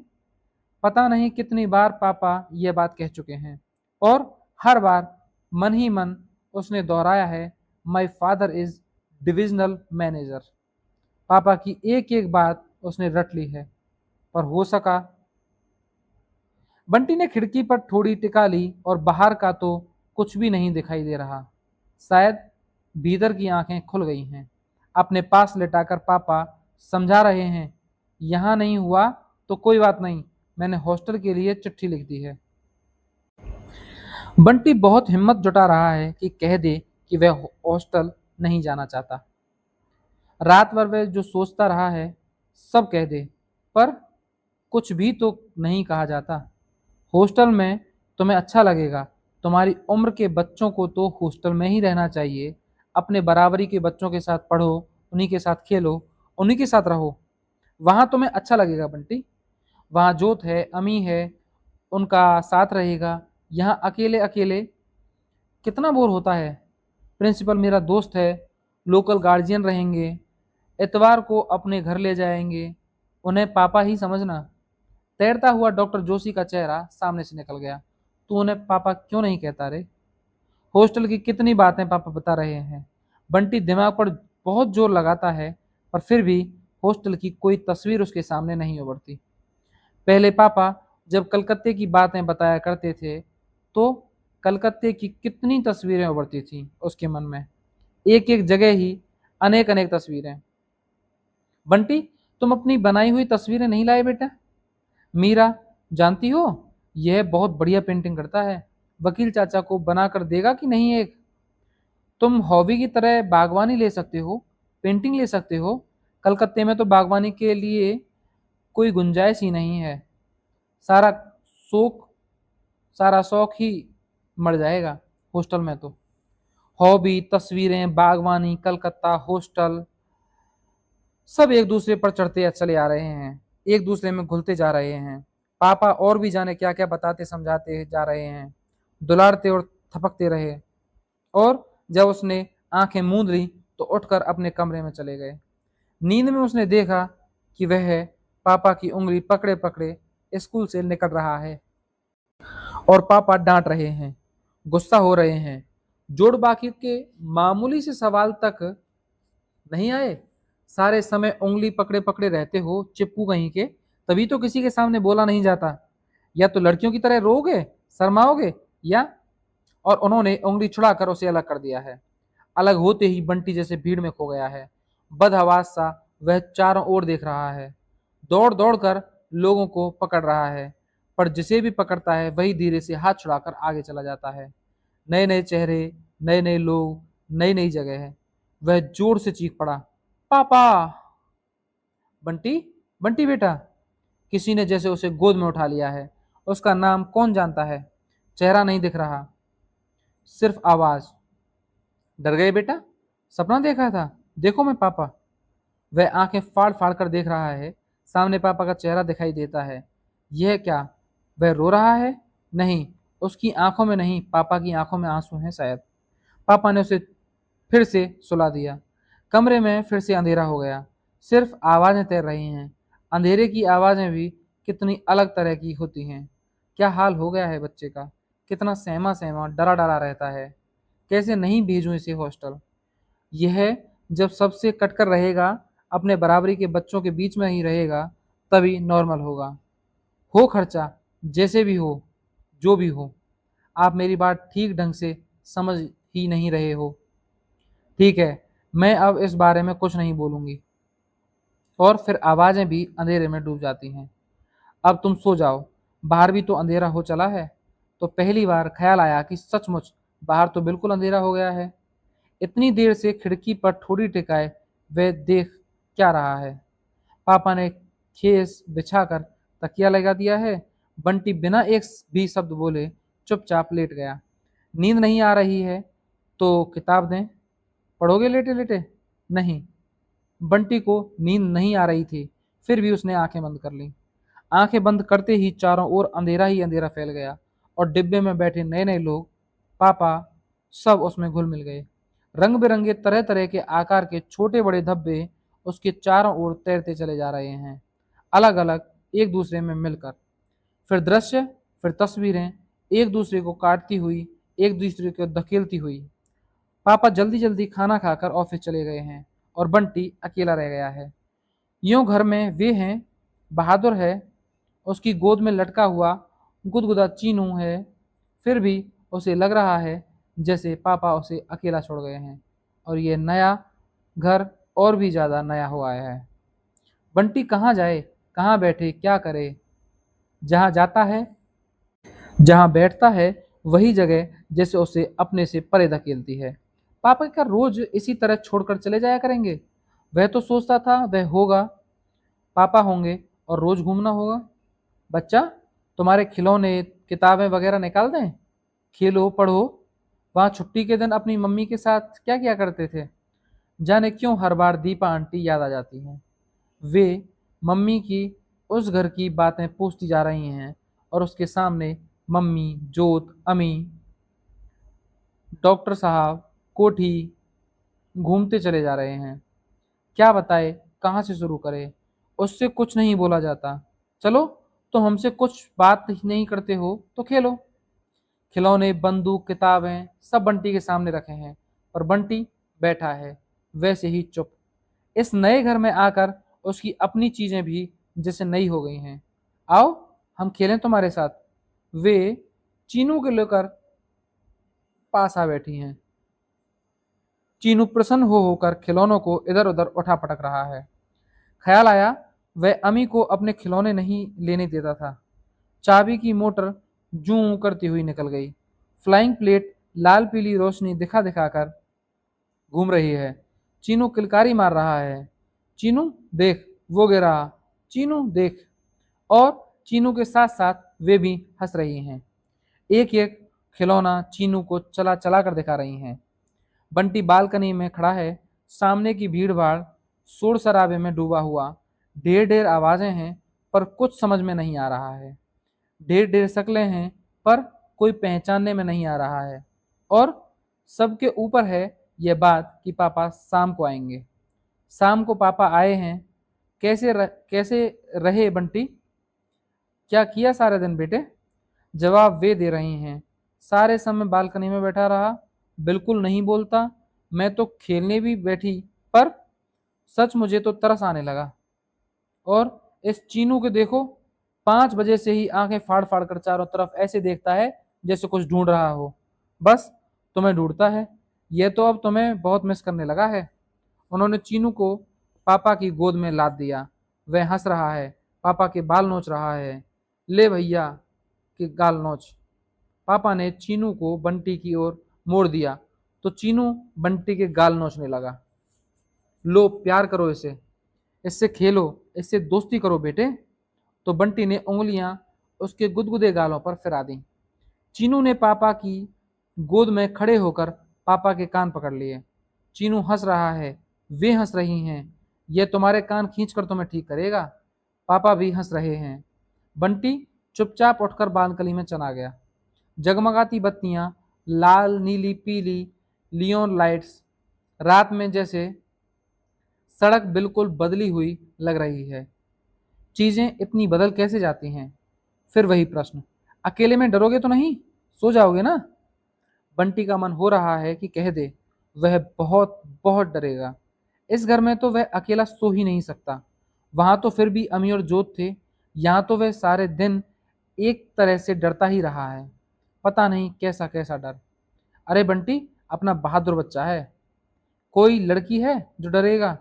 [SPEAKER 1] पता नहीं कितनी बार पापा ये बात कह चुके हैं और हर बार मन ही मन उसने दोहराया है, my father is divisional manager. पापा की एक एक बात उसने रट ली है, पर हो सका। बंटी ने खिड़की पर थोड़ी टिका ली और बाहर का तो कुछ भी नहीं दिखाई दे रहा। शायद भीतर की आंखें खुल गई हैं। अपने पास लेटाकर पापा समझा रहे हैं, यहाँ नहीं हुआ तो कोई बात नहीं, मैंने हॉस्टल के लिए चिट्ठी लिख दी है। बंटी बहुत हिम्मत जुटा रहा है कि कह दे कि वह हॉस्टल नहीं जाना चाहता। रात भर वह जो सोचता रहा है सब कह दे, पर कुछ भी तो नहीं कहा जाता। हॉस्टल में तुम्हें अच्छा लगेगा, तुम्हारी उम्र के बच्चों को तो हॉस्टल में ही रहना चाहिए। अपने बराबरी के बच्चों के साथ पढ़ो, उन्हीं के साथ खेलो, उन्हीं के साथ रहो, वहाँ तुम्हें अच्छा लगेगा बंटी। वहाँ जोत है, अमी है, उनका साथ रहेगा। यहाँ अकेले अकेले कितना बोर होता है। प्रिंसिपल मेरा दोस्त है, लोकल गार्जियन रहेंगे, इतवार को अपने घर ले जाएंगे, उन्हें पापा ही समझना। तैरता हुआ डॉक्टर जोशी का चेहरा सामने से निकल गया। तू उन्हें पापा क्यों नहीं कहता रे? हॉस्टल की कितनी बातें पापा बता रहे हैं। बंटी दिमाग पर बहुत जोर लगाता है, पर फिर भी हॉस्टल की कोई तस्वीर उसके सामने नहीं उभरती। पहले पापा जब कलकत्ते की बातें बताया करते थे, तो कलकत्ते की कितनी तस्वीरें उभरती थीं उसके मन में। एक एक जगह ही अनेक अनेक तस्वीरें। बंटी, तुम अपनी बनाई हुई तस्वीरें नहीं लाए बेटा? मीरा, जानती हो, यह बहुत बढ़िया पेंटिंग करता है, वकील चाचा को बना कर देगा कि नहीं एक? तुम हॉबी की तरह बागवानी ले सकते हो, पेंटिंग ले सकते हो। कलकत्ते में तो बागवानी के लिए कोई गुंजाइश ही नहीं है। सारा शौक सारा शौक ही मर जाएगा हॉस्टल में तो। हॉबी, तस्वीरें, बागवानी, कलकत्ता, हॉस्टल, सब एक दूसरे पर चढ़ते चले आ रहे हैं, एक दूसरे में घुलते जा रहे हैं। पापा और भी जाने क्या क्या बताते समझाते जा रहे हैं, दुलारते और थपकते रहे। और जब उसने आंखें मूंद ली तो उठकर अपने कमरे में चले गए। नींद में उसने देखा कि वह पापा की उंगली पकड़े पकड़े स्कूल से निकल रहा है और पापा डांट रहे हैं, गुस्सा हो रहे हैं। जोड़ बाकी के मामूली से सवाल तक नहीं आए। सारे समय उंगली पकड़े पकड़े रहते हो चिपकू कहीं के, तभी तो किसी के सामने बोला नहीं जाता। या तो लड़कियों की तरह रोगे, शर्माओगे, या और उन्होंने उंगली छुड़ाकर उसे अलग कर दिया है। अलग होते ही बंटी जैसे भीड़ में खो गया है। बदहवास सा वह चारों ओर देख रहा है, दौड़ दौड़ कर लोगों को पकड़ रहा है, पर जिसे भी पकड़ता है वही धीरे से हाथ छुड़ाकर आगे चला जाता है। नए नए चेहरे, नए नए लोग, नई नई जगह है। वह जोर से चीख पड़ा, पापा! बंटी, बंटी बेटा! किसी ने जैसे उसे गोद में उठा लिया है। उसका नाम कौन जानता है? चेहरा नहीं दिख रहा, सिर्फ आवाज। डर गए बेटा? सपना देखा था? देखो मैं पापा। वह आंखें फाड़ फाड़ कर देख रहा है। सामने पापा का चेहरा दिखाई देता है। यह क्या? वह रो रहा है? नहीं, उसकी आंखों में नहीं, पापा की आंखों में आंसू हैं शायद। पापा ने उसे फिर से सुला दिया। कमरे में फिर से अंधेरा हो गया। सिर्फ आवाजें तैर रही हैं। अंधेरे की आवाजें भी कितनी अलग तरह की होती हैं। क्या हाल हो गया है बच्चे का? कितना सहमा सहमा डरा डरा रहता है। कैसे नहीं भेजूं इसे हॉस्टल? यह जब सबसे कटकर रहेगा, अपने बराबरी के बच्चों के बीच में ही रहेगा, तभी नॉर्मल होगा। हो खर्चा, जैसे भी हो, जो भी हो। आप मेरी बात ठीक ढंग से समझ ही नहीं रहे हो। ठीक है, मैं अब इस बारे में कुछ नहीं बोलूंगी। और फिर आवाजें भी अंधेरे में डूब जाती हैं। अब तुम सो जाओ, बाहर भी तो अंधेरा हो चला है। तो पहली बार ख्याल आया कि सचमुच बाहर तो बिल्कुल अंधेरा हो गया है। इतनी देर से खिड़की पर ठोड़ी टिकाए वह देख क्या रहा है? पापा ने खेस बिछाकर तकिया लगा दिया है। बंटी बिना एक भी शब्द बोले चुपचाप लेट गया। नींद नहीं आ रही है तो किताब दें, पढ़ोगे लेटे लेटे? नहीं, बंटी को नींद नहीं आ रही थी, फिर भी उसने आंखें बंद कर ली। आंखें बंद करते ही चारों ओर अंधेरा ही अंधेरा फैल गया और डिब्बे में बैठे नए नए लोग, पापा, सब उसमें घुल मिल गए। रंग बिरंगे तरह तरह के आकार के छोटे बड़े धब्बे उसके चारों ओर तैरते चले जा रहे हैं, अलग अलग, एक दूसरे में मिलकर। फिर दृश्य, फिर तस्वीरें, एक दूसरे को काटती हुई, एक दूसरे को धकेलती हुई। पापा जल्दी जल्दी खाना खाकर ऑफिस चले गए हैं और बंटी अकेला रह गया है। यूं घर में वे हैं, बहादुर है, उसकी गोद में लटका हुआ गुदगुदा चीनू है, फिर भी उसे लग रहा है जैसे पापा उसे अकेला छोड़ गए हैं और ये नया घर और भी ज़्यादा नया हो आया है। बंटी कहाँ जाए, कहाँ बैठे, क्या करे? जहाँ जाता है, जहाँ बैठता है, वही जगह जैसे उसे अपने से परे धकेलती है। पापा क्या रोज इसी तरह छोड़कर चले जाया करेंगे? वह तो सोचता था वह होगा, पापा होंगे और रोज घूमना होगा। बच्चा, तुम्हारे खिलौने, किताबें वगैरह निकाल दें, खेलो, पढ़ो। वहाँ छुट्टी के दिन अपनी मम्मी के साथ क्या किया करते थे? जाने क्यों हर बार दीपा आंटी याद आ जाती हैं। वे मम्मी की उस घर की बातें पूछती जा रही हैं और उसके सामने मम्मी, जोत, अमी, डॉक्टर साहब, कोठी घूमते चले जा रहे हैं। क्या बताए, कहाँ से शुरू करें? उससे कुछ नहीं बोला जाता। चलो, तो हमसे कुछ बात ही नहीं करते हो तो खेलो। खिलौने, बंदूक, किताबें सब बंटी के सामने रखे हैं, पर बंटी बैठा है वैसे ही चुप। इस नए घर में आकर उसकी अपनी चीजें भी जैसे नई हो गई हैं। आओ, हम खेलें तुम्हारे साथ। वे चीनू को लेकर पास आ बैठी हैं। चीनू प्रसन्न हो होकर खिलौनों को इधर उधर उठा पटक रहा है। ख्याल आया वह अमी को अपने खिलौने नहीं लेने देता था। चाबी की मोटर जूं करती हुई निकल गई। फ्लाइंग प्लेट लाल पीली रोशनी दिखा दिखाकर घूम रही है। चीनू किलकारी मार रहा है। चीनू देख, वो गिरा। चीनू देख। और चीनू के साथ साथ वे भी हंस रही हैं। एक एक खिलौना चीनू को चला चला कर दिखा रही हैं। बंटी बालकनी में खड़ा है। सामने की भीड़ भाड़, शोर शराबे में डूबा हुआ। ढेर ढेर आवाजें हैं, पर कुछ समझ में नहीं आ रहा है। ढेर ढेर शक्लें हैं, पर कोई पहचानने में नहीं आ रहा है। और सबके ऊपर है यह बात कि पापा शाम को आएंगे। शाम को पापा आए हैं। कैसे रहे बंटी? क्या किया सारे दिन बेटे? जवाब वे दे रही हैं। सारे समय बालकनी में बैठा रहा, बिल्कुल नहीं बोलता। मैं तो खेलने भी बैठी, पर सच मुझे तो तरस आने लगा। और इस चीनू के देखो, 5 बजे से ही आंखें फाड़ फाड़ कर चारों तरफ ऐसे देखता है जैसे कुछ ढूंढ रहा हो। बस तुम्हें ढूंढता है। यह तो अब तुम्हें बहुत मिस करने लगा है। उन्होंने चीनू को पापा की गोद में लाद दिया। वह हंस रहा है, पापा के बाल नोच रहा है। ले भैया के गाल नोच। पापा ने चीनू को बंटी की ओर मोड़ दिया तो चीनू बंटी के गाल नोचने लगा। लो, प्यार करो इसे, इससे खेलो, इससे दोस्ती करो बेटे। तो बंटी ने उंगलियां उसके गुदगुदे गालों पर फिरा दी। चीनू ने पापा की गोद में खड़े होकर पापा के कान पकड़ लिए। चीनू हंस रहा है, वे हंस रही हैं। यह तुम्हारे कान खींचकर तुम्हें ठीक करेगा। पापा भी हंस रहे हैं। बंटी चुपचाप उठकर बालकनी में चला गया। जगमगाती बत्तियां, लाल, नीली, पीली लियोन लाइट्स, रात में जैसे सड़क बिल्कुल बदली हुई लग रही है। चीजें इतनी बदल कैसे जाती हैं? फिर वही प्रश्न, अकेले में डरोगे तो नहीं? सो जाओगे ना? बंटी का मन हो रहा है कि कह दे, वह बहुत बहुत डरेगा। इस घर में तो वह अकेला सो ही नहीं सकता। वहां तो फिर भी अमी और जोत थे। यहाँ तो वह सारे दिन एक तरह से डरता ही रहा है। पता नहीं कैसा कैसा डर। अरे बंटी अपना बहादुर बच्चा है। कोई लड़की है जो डरेगा?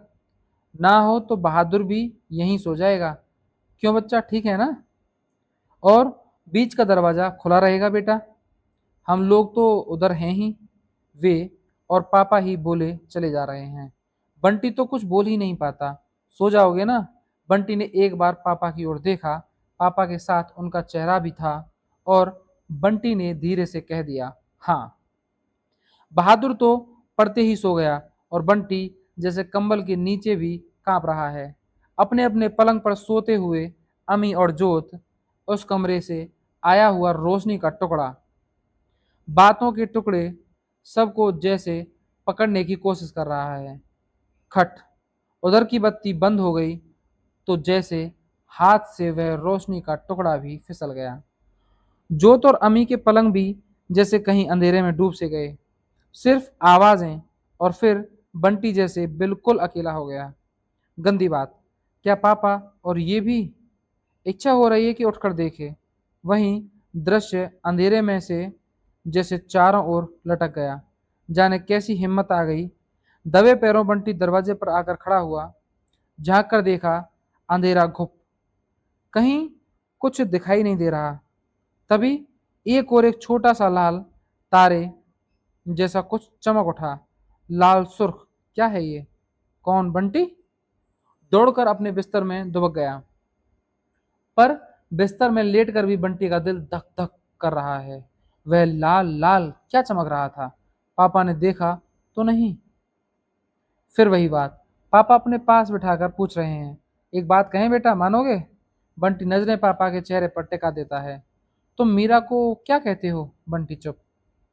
[SPEAKER 1] ना हो तो बहादुर भी यहीं सो जाएगा। क्यों बच्चा, ठीक है ना? और बीच का दरवाजा खुला रहेगा बेटा। हम लोग तो उधर हैं ही। वे और पापा ही बोले चले जा रहे हैं। बंटी तो कुछ बोल ही नहीं पाता। सो जाओगे ना? बंटी ने एक बार पापा की ओर देखा। पापा के साथ उनका चेहरा भी था और बंटी ने धीरे से कह दिया, हाँ। बहादुर तो पड़ते ही सो गया और बंटी जैसे कंबल के नीचे भी कांप रहा है। अपने अपने पलंग पर सोते हुए अमी और जोत, उस कमरे से आया हुआ रोशनी का टुकड़ा, बातों के टुकड़े, सबको जैसे पकड़ने की कोशिश कर रहा है। खट, उधर की बत्ती बंद हो गई तो जैसे हाथ से वह रोशनी का टुकड़ा भी फिसल गया। जोत और अमी के पलंग भी जैसे कहीं अंधेरे में डूब से गए। सिर्फ आवाजें, और फिर बंटी जैसे बिल्कुल अकेला हो गया। गंदी बात, क्या पापा और ये भी? इच्छा हो रही है कि उठकर देखे। वहीं दृश्य अंधेरे में से जैसे चारों ओर लटक गया। जाने कैसी हिम्मत आ गई। दबे पैरों बंटी दरवाजे पर आकर खड़ा हुआ। झांक कर देखा, अंधेरा घुप, कहीं कुछ दिखाई नहीं दे रहा। तभी एक छोटा सा लाल तारे जैसा कुछ चमक उठा। लाल सुर्ख, क्या है ये? कौन? बंटी दौड़कर अपने बिस्तर में दुबक गया। पर बिस्तर में लेटकर भी बंटी का दिल धक धक कर रहा है। वह लाल लाल क्या चमक रहा था? पापा ने देखा तो नहीं? फिर वही बात, पापा अपने पास बिठाकर पूछ रहे हैं, एक बात कहें बेटा, मानोगे? बंटी नजरें पापा के चेहरे पर टिका देता है। तुम मीरा को क्या कहते हो? बंटी चुप।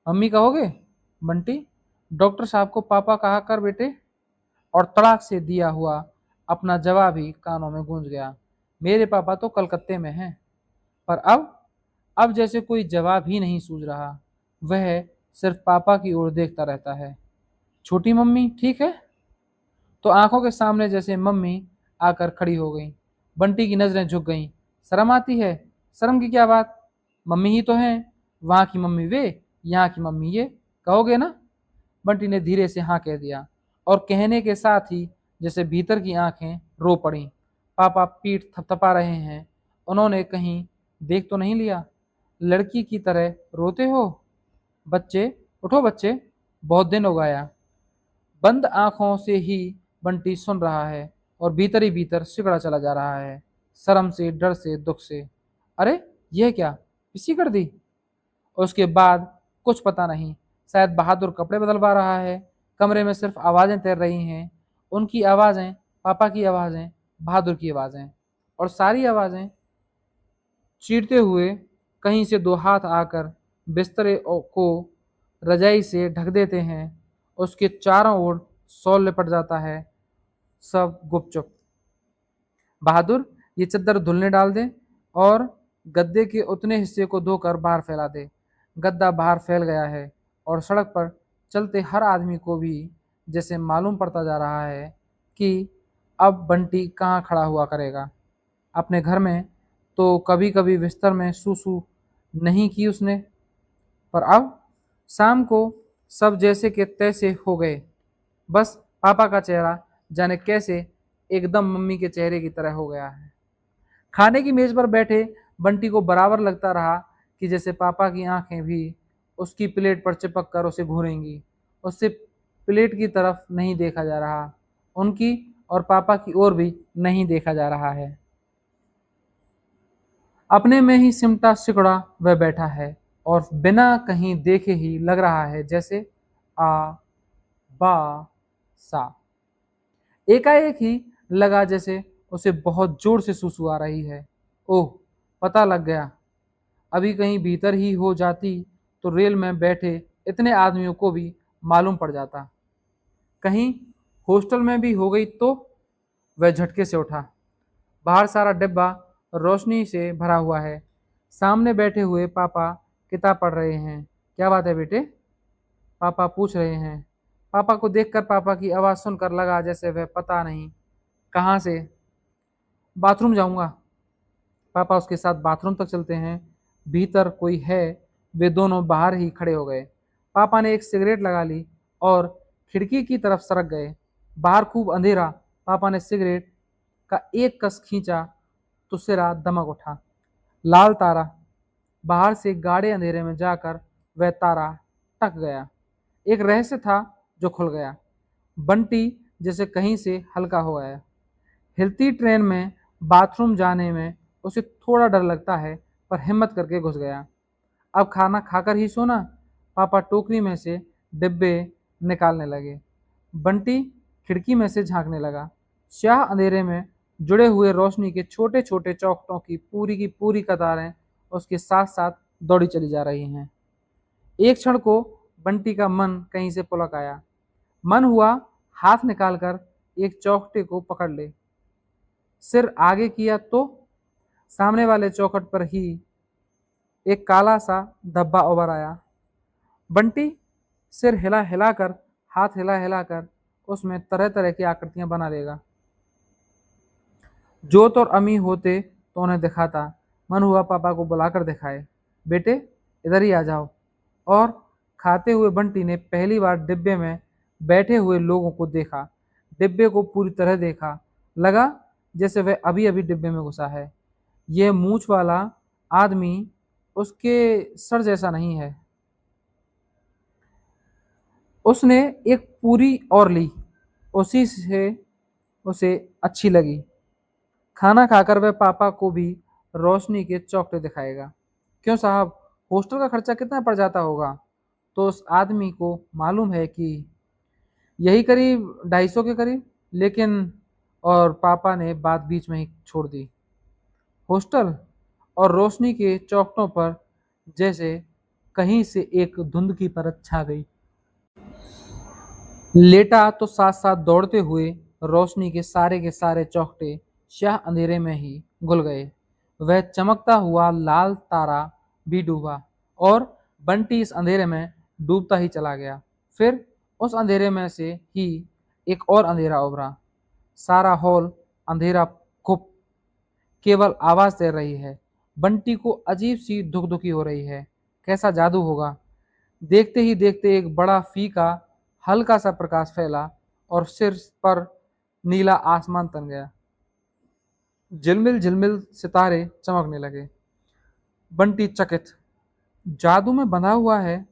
[SPEAKER 1] मम्मी कहोगे? बंटी डॉक्टर साहब को पापा कहा कर बेटे। और तड़ाक से दिया हुआ अपना जवाब ही कानों में गूंज गया, मेरे पापा तो कलकत्ते में हैं। पर अब जैसे कोई जवाब ही नहीं सूझ रहा। वह सिर्फ पापा की ओर देखता रहता है। छोटी मम्मी ठीक है? तो आंखों के सामने जैसे मम्मी आकर खड़ी हो गई। बंटी की नजरें झुक गईं। शर्म आती है? शर्म की क्या बात, मम्मी ही तो हैं। वहां की मम्मी वे, यहाँ की मम्मी ये, कहोगे ना? बंटी ने धीरे से हाँ कह दिया, और कहने के साथ ही जैसे भीतर की आंखें रो पड़ी। पापा पीठ थपथपा रहे हैं। उन्होंने कहीं देख तो नहीं लिया? लड़की की तरह रोते हो? बच्चे उठो बच्चे, बहुत दिन हो गया। बंद आंखों से ही बंटी सुन रहा है, और भीतर ही भीतर सिकुड़ा चला जा रहा है, शर्म से, डर से, दुख से। अरे यह क्या, इसी कर दी? उसके बाद कुछ पता नहीं। शायद बहादुर कपड़े बदलवा रहा है। कमरे में सिर्फ आवाजें तैर रही हैं। उनकी आवाजें, पापा की आवाजें, बहादुर की आवाजें, और सारी आवाजें चीरते हुए कहीं से दो हाथ आकर बिस्तरे को रजाई से ढक देते हैं। उसके चारों ओर शॉल लिपट जाता है। सब गुपचुप। बहादुर, ये चद्दर धुलने डाल दे, और गद्दे के उतने हिस्से को धोकर बाहर फैला दे। गद्दा बाहर फैल गया है, और सड़क पर चलते हर आदमी को भी जैसे मालूम पड़ता जा रहा है कि अब बंटी कहाँ खड़ा हुआ करेगा। अपने घर में तो कभी कभी बिस्तर में सूसू नहीं की उसने, पर अब शाम को सब जैसे के तैसे हो गए। बस पापा का चेहरा जाने कैसे एकदम मम्मी के चेहरे की तरह हो गया है। खाने की मेज पर बैठे बंटी को बराबर लगता रहा कि जैसे पापा की आंखें भी उसकी प्लेट पर चिपक कर उसे घूरेंगी। उससे प्लेट की तरफ नहीं देखा जा रहा, उनकी और पापा की ओर भी नहीं देखा जा रहा है। अपने में ही सिमटा सिकुड़ा वह बैठा है, और बिना कहीं देखे ही लग रहा है जैसे आ बा सा। एकाएक ही लगा जैसे उसे बहुत जोर से सुसु आ रही है। ओह, पता लग गया। अभी कहीं भीतर ही हो जाती तो रेल में बैठे इतने आदमियों को भी मालूम पड़ जाता। कहीं हॉस्टल में भी हो गई तो? वह झटके से उठा। बाहर सारा डिब्बा रोशनी से भरा हुआ है। सामने बैठे हुए पापा किताब पढ़ रहे हैं। क्या बात है बेटे? पापा पूछ रहे हैं। पापा को देखकर, पापा की आवाज़ सुनकर लगा जैसे वह पता नहीं कहाँ से। बाथरूम जाऊंगा। पापा उसके साथ बाथरूम तक चलते हैं। भीतर कोई है? वे दोनों बाहर ही खड़े हो गए। पापा ने एक सिगरेट लगा ली और खिड़की की तरफ सरक गए। बाहर खूब अंधेरा। पापा ने सिगरेट का एक कस खींचा तो सिरा दमक उठा। लाल तारा। बाहर से गाढ़े अंधेरे में जाकर वह तारा टक गया। एक रहस्य था जो खुल गया। बंटी जैसे कहीं से हल्का हो गया। हिलती ट्रेन में बाथरूम जाने में उसे थोड़ा डर लगता है, पर हिम्मत करके घुस गया। अब खाना खाकर ही सोना। पापा टोकरी में से डिब्बे निकालने लगे। बंटी खिड़की में से झांकने लगा। स्याह अंधेरे में जुड़े हुए रोशनी के छोटे छोटे चौखटों की पूरी कतारें उसके साथ साथ दौड़ी चली जा रही हैं। एक क्षण को बंटी का मन कहीं से पुलक आया। मन हुआ हाथ निकालकर एक चौखटे को पकड़ ले। सिर आगे किया तो सामने वाले चौखट पर ही एक काला सा धब्बा उभर आया। बंटी सिर हिला हिलाकर, हाथ हिला हिलाकर उसमें तरह तरह की आकृतियां बना लेगा। जोत और अम्मी होते तो उन्हें दिखाता, मन हुआ पापा को बुलाकर दिखाए। बेटे इधर ही आ जाओ। और खाते हुए बंटी ने पहली बार डिब्बे में बैठे हुए लोगों को देखा। डिब्बे को पूरी तरह देखा, लगा जैसे वह अभी अभी डिब्बे में घुसा है। यह मूछ वाला आदमी उसके सर जैसा नहीं है। उसने एक पूरी और ली, उसी से उसे अच्छी लगी। खाना खाकर वह पापा को भी रोशनी के चौकटे दिखाएगा। क्यों साहब, हॉस्टल का खर्चा कितना पड़ जाता होगा? तो उस आदमी को मालूम है कि यही करीब 250 के करीब। लेकिन और पापा ने बात बीच में ही छोड़ दी। हॉस्टल और रोशनी के चौकटों पर जैसे कहीं से एक धुंध की परत छा गई। लेटा तो साथ साथ दौड़ते हुए रोशनी के सारे चौखटे शाह अंधेरे में ही घुल गए। वह चमकता हुआ लाल तारा भी डूबा और बंटी इस अंधेरे में डूबता ही चला गया। फिर उस अंधेरे में से ही एक और अंधेरा उभरा। सारा हॉल अंधेरा गुप, केवल आवाज तैर रही है। बंटी को अजीब सी दुख दुखी हो रही है। कैसा जादू होगा? देखते ही देखते एक बड़ा फीका हल्का सा प्रकाश फैला और सिर पर नीला आसमान तन गया। झिलमिल झिलमिल सितारे चमकने लगे। बंटी चकित, जादू में बंधा हुआ है,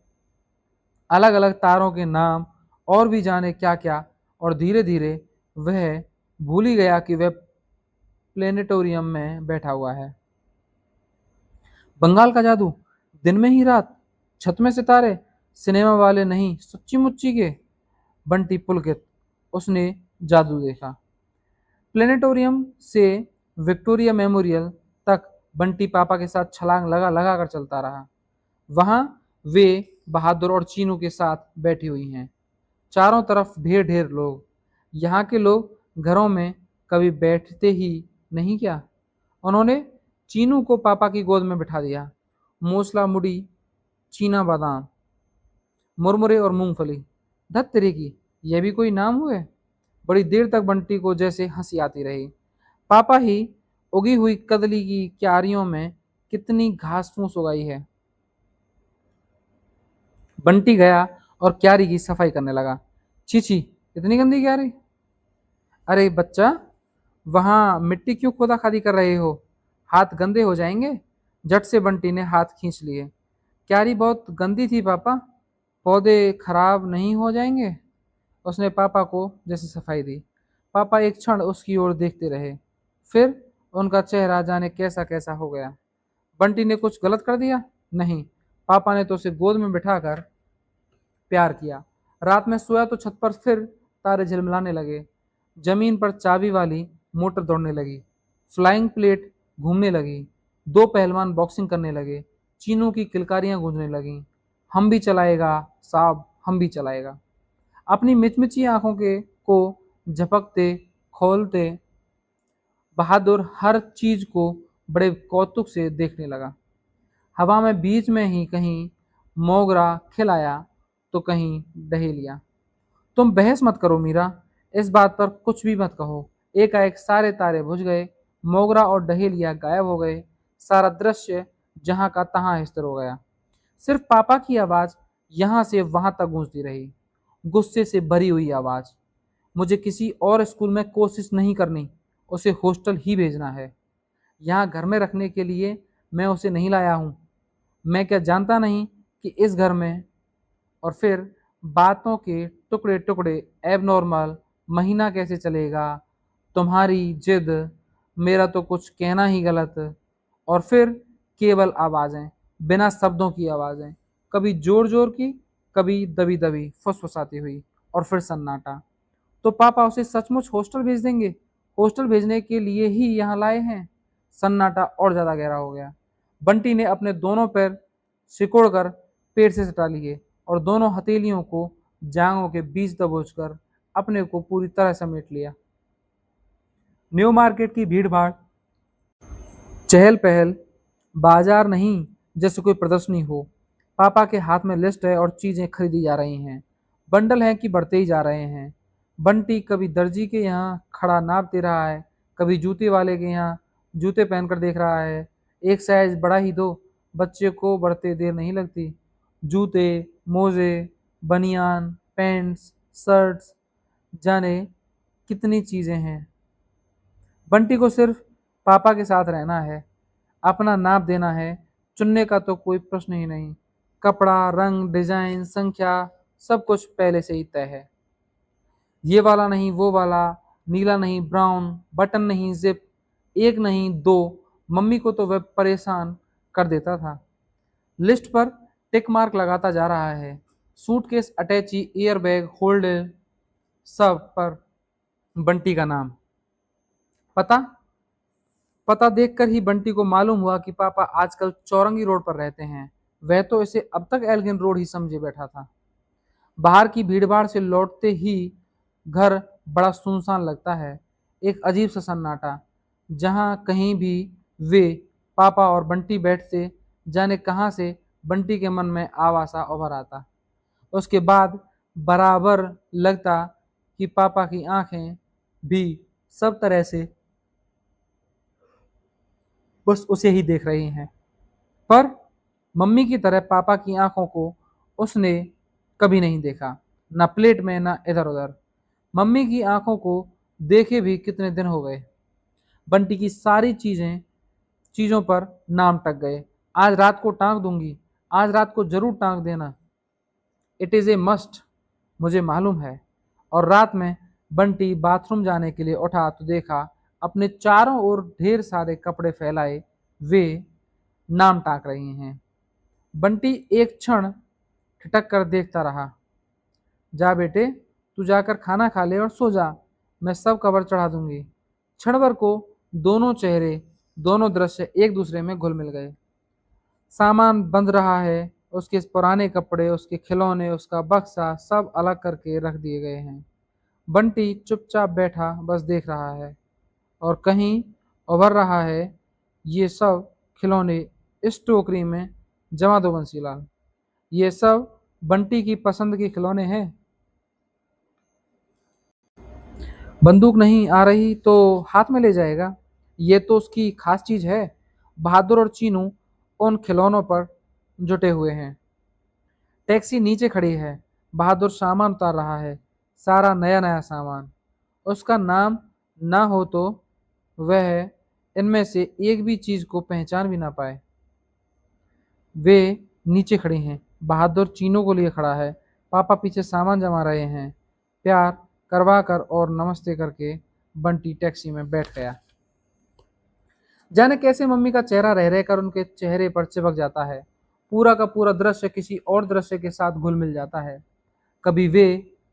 [SPEAKER 1] अलग अलग तारों के नाम और भी जाने क्या क्या। और धीरे धीरे वह भूल ही गया कि वह प्लेनेटोरियम में बैठा हुआ है। बंगाल का जादू, दिन में ही रात, छत में सितारे, सिनेमा वाले नहीं सच्ची मुच्ची के। बंटी पुलकित, उसने जादू देखा। प्लेनेटोरियम से विक्टोरिया मेमोरियल तक बंटी पापा के साथ छलांग लगा लगा कर चलता रहा। वहां वे बहादुर और चीनू के साथ बैठी हुई हैं। चारों तरफ ढेर ढेर लोग। यहाँ के लोग घरों में कभी बैठते ही नहीं क्या? उन्होंने चीनू को पापा की गोद में बिठा दिया। मूसला मुड़ी, चीना बादाम, मुरमुरे और मूंगफली। धत तेरे की, यह भी कोई नाम हुए? बड़ी देर तक बंटी को जैसे हंसी आती रही। पापा ही उगी हुई कदली की क्यारियों में कितनी घास फूस उगाई है। बंटी गया और क्यारी की सफाई करने लगा। छी छी, इतनी गंदी क्यारी। अरे बच्चा, वहां मिट्टी क्यों खोदा खादी कर रहे हो? हाथ गंदे हो जाएंगे। झट से बंटी ने हाथ खींच लिए। क्यारी बहुत गंदी थी पापा, पौधे खराब नहीं हो जाएंगे? उसने पापा को जैसे सफाई दी। पापा एक क्षण उसकी ओर देखते रहे, फिर उनका चेहरा जाने कैसा कैसा हो गया। बंटी ने कुछ गलत कर दिया? नहीं, पापा ने तो उसे गोद में बिठाकर प्यार किया। रात में सोया तो छत पर फिर तारे झिलमिलाने लगे। जमीन पर चाबी वाली मोटर दौड़ने लगी। फ्लाइंग प्लेट घूमने लगी। दो पहलवान बॉक्सिंग करने लगे। चीनों की किलकारियां गूंजने लगीं। हम भी चलाएगा साहब, हम भी चलाएगा। अपनी मिचमिची आंखों के को झपकते खोलते बहादुर हर चीज को बड़े कौतुक से देखने लगा। हवा में बीच में ही कहीं मोगरा खिलाया तो कहीं डहेलिया। तुम बहस मत करो मीरा, इस बात पर कुछ भी मत कहो। एकाएक सारे तारे बुझ गए, मोगरा और डहेलिया गायब हो गए। सारा दृश्य जहां का तहां स्थिर हो गया। सिर्फ पापा की आवाज यहां से वहां तक गूंजती रही, गुस्से से भरी हुई आवाज। मुझे किसी और स्कूल में कोशिश नहीं करनी, उसे हॉस्टल ही भेजना है। यहाँ घर में रखने के लिए मैं उसे नहीं लाया हूँ। मैं क्या जानता नहीं कि इस घर में? और फिर बातों के टुकड़े टुकड़े एबनॉर्मल, महीना कैसे चलेगा, तुम्हारी जिद, मेरा तो कुछ कहना ही गलत। और फिर केवल आवाज़ें, बिना शब्दों की आवाज़ें, कभी जोर जोर की, कभी दबी दबी फुसफुसाती हुई, और फिर सन्नाटा। तो पापा उसे सचमुच हॉस्टल भेज देंगे? हॉस्टल भेजने के लिए ही यहाँ लाए हैं? सन्नाटा और ज्यादा गहरा हो गया। बंटी ने अपने दोनों पैर सिकोड़कर पेट से सटा लिए और दोनों हथेलियों को जांघों के बीच दबोचकर अपने को पूरी तरह समेट लिया। न्यू मार्केट की भीड़ भाड़ चहल पहल बाजार नहीं, जैसे कोई प्रदर्शनी हो। पापा के हाथ में लिस्ट है और चीजें खरीदी जा रही हैं। बंडल हैं कि बढ़ते ही जा रहे हैं। बंटी कभी दर्जी के यहाँ खड़ा नाप दे रहा है, कभी जूते वाले के यहाँ जूते पहनकर देख रहा है। एक साइज बढ़ा ही दो, बच्चे को बढ़ते देर नहीं लगती। जूते, मोजे, बनियान, पैंट्स, शर्ट्स, जाने कितनी चीजें हैं। बंटी को सिर्फ पापा के साथ रहना है, अपना नाप देना है, चुनने का तो कोई प्रश्न ही नहीं। कपड़ा, रंग, डिजाइन, संख्या सब कुछ पहले से ही तय है। ये वाला नहीं वो वाला, नीला नहीं ब्राउन, बटन नहीं जिप, एक नहीं दो। मम्मी को तो वह परेशान कर देता था। लिस्ट पर टिक मार्क लगाता जा रहा है। सूटकेस, अटैची, एयरबैग, होल्डर, सब पर बंटी का नाम। पता पता देखकर ही बंटी को मालूम हुआ कि पापा आजकल चौरंगी रोड पर रहते हैं। वह तो इसे अब तक एल्गिन रोड ही समझे बैठा था। बाहर की भीड़भाड़ से लौटते ही घर बड़ा सुनसान लगता है। एक अजीब सा सन्नाटा, जहां कहीं भी वे पापा और बंटी बैठते, जाने कहां से बंटी के मन में आवासा उभर आता। उसके बाद बराबर लगता कि पापा की आंखें भी सब तरह से बस उसे ही देख रही हैं। पर मम्मी की तरह पापा की आंखों को उसने कभी नहीं देखा, ना प्लेट में ना इधर उधर। मम्मी की आंखों को देखे भी कितने दिन हो गए। बंटी की सारी चीजों पर नाम टक गए। आज रात को टांग दूंगी, आज रात को जरूर टांग देना, इट इज ए मस्ट, मुझे मालूम है। और रात में बंटी बाथरूम जाने के लिए उठा तो देखा अपने चारों ओर ढेर सारे कपड़े फैलाए, वे नाम टाक रही हैं। बंटी एक क्षण ठिठक कर देखता रहा। जा बेटे, तू जाकर खाना खा ले और सो जा, मैं सब कवर चढ़ा दूंगी। क्षण भर को दोनों चेहरे, दोनों दृश्य एक दूसरे में घुल मिल गए। सामान बंद रहा है, उसके पुराने कपड़े, उसके खिलौने, उसका बक्सा सब अलग करके रख दिए गए हैं। बंटी चुपचाप बैठा बस देख रहा है, और कहीं उभर रहा है, ये सब खिलौने इस टोकरी में जमा दो बंसीलाल, ये सब बंटी की पसंद के खिलौने हैं। बंदूक नहीं आ रही तो हाथ में ले जाएगा, ये तो उसकी खास चीज है। बहादुर और चीनू उन खिलौनों पर जुटे हुए हैं। टैक्सी नीचे खड़ी है, बहादुर सामान उतार रहा है, सारा नया नया सामान। उसका नाम ना हो तो वह इनमें से एक भी चीज को पहचान भी ना पाए। वे नीचे खड़े हैं, बहादुर चीनों को लिए खड़ा है, पापा पीछे सामान जमा रहे हैं। प्यार करवा कर और नमस्ते करके बंटी टैक्सी में बैठ गया। जाने कैसे मम्मी का चेहरा रह रहकर उनके चेहरे पर चिपक जाता है। पूरा का पूरा दृश्य किसी और दृश्य के साथ घुल मिल जाता है। कभी वे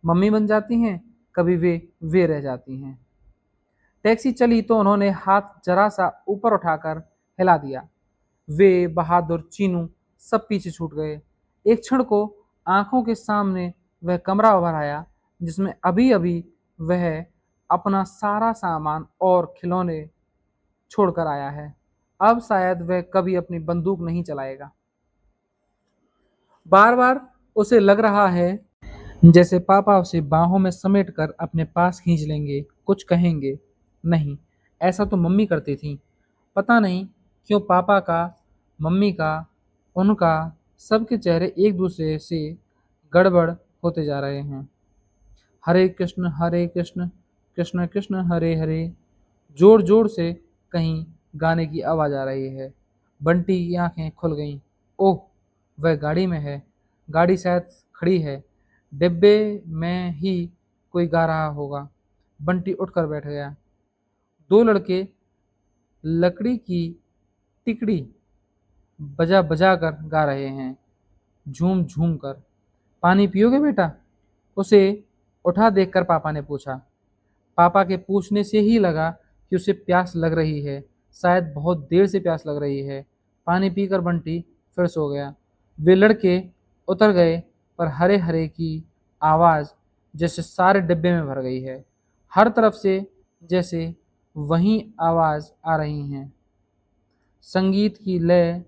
[SPEAKER 1] मम्मी बन जाती हैं, कभी वे रह जाती हैं। टैक्सी चली तो उन्होंने हाथ जरा सा ऊपर उठाकर हिला दिया। वे, बहादुर, चीनू सब पीछे छूट गए। एक क्षण को आंखों के सामने वह कमरा उभर आया जिसमें अभी अभी वह अपना सारा सामान और खिलौने छोड़कर आया है। अब शायद वह कभी अपनी बंदूक नहीं चलाएगा। बार बार उसे लग रहा है जैसे पापा उसे बाहों में समेट कर अपने पास खींच लेंगे, कुछ कहेंगे। नहीं, ऐसा तो मम्मी करती थी। पता नहीं क्यों पापा का, मम्मी का, उनका, सबके चेहरे एक दूसरे से गड़बड़ होते जा रहे हैं। हरे कृष्ण कृष्ण कृष्ण हरे हरे, जोर जोर से कहीं गाने की आवाज आ रही है। बंटी की आंखें खुल गईं। ओह, वह गाड़ी में है, गाड़ी शायद खड़ी है, डिब्बे में ही कोई गा रहा होगा। बंटी उठकर बैठ गया। दो लड़के लकड़ी की टिकड़ी बजा बजा कर गा रहे हैं, झूम झूम कर। पानी पियोगे बेटा? उसे उठा देखकर पापा ने पूछा। पापा के पूछने से ही लगा कि उसे प्यास लग रही है, शायद बहुत देर से प्यास लग रही है। पानी पीकर बंटी फिर सो गया। वे लड़के उतर गए, पर हरे हरे की आवाज़ जैसे सारे डिब्बे में भर गई है। हर तरफ से जैसे वही आवाज़ आ रही हैं। संगीत की लय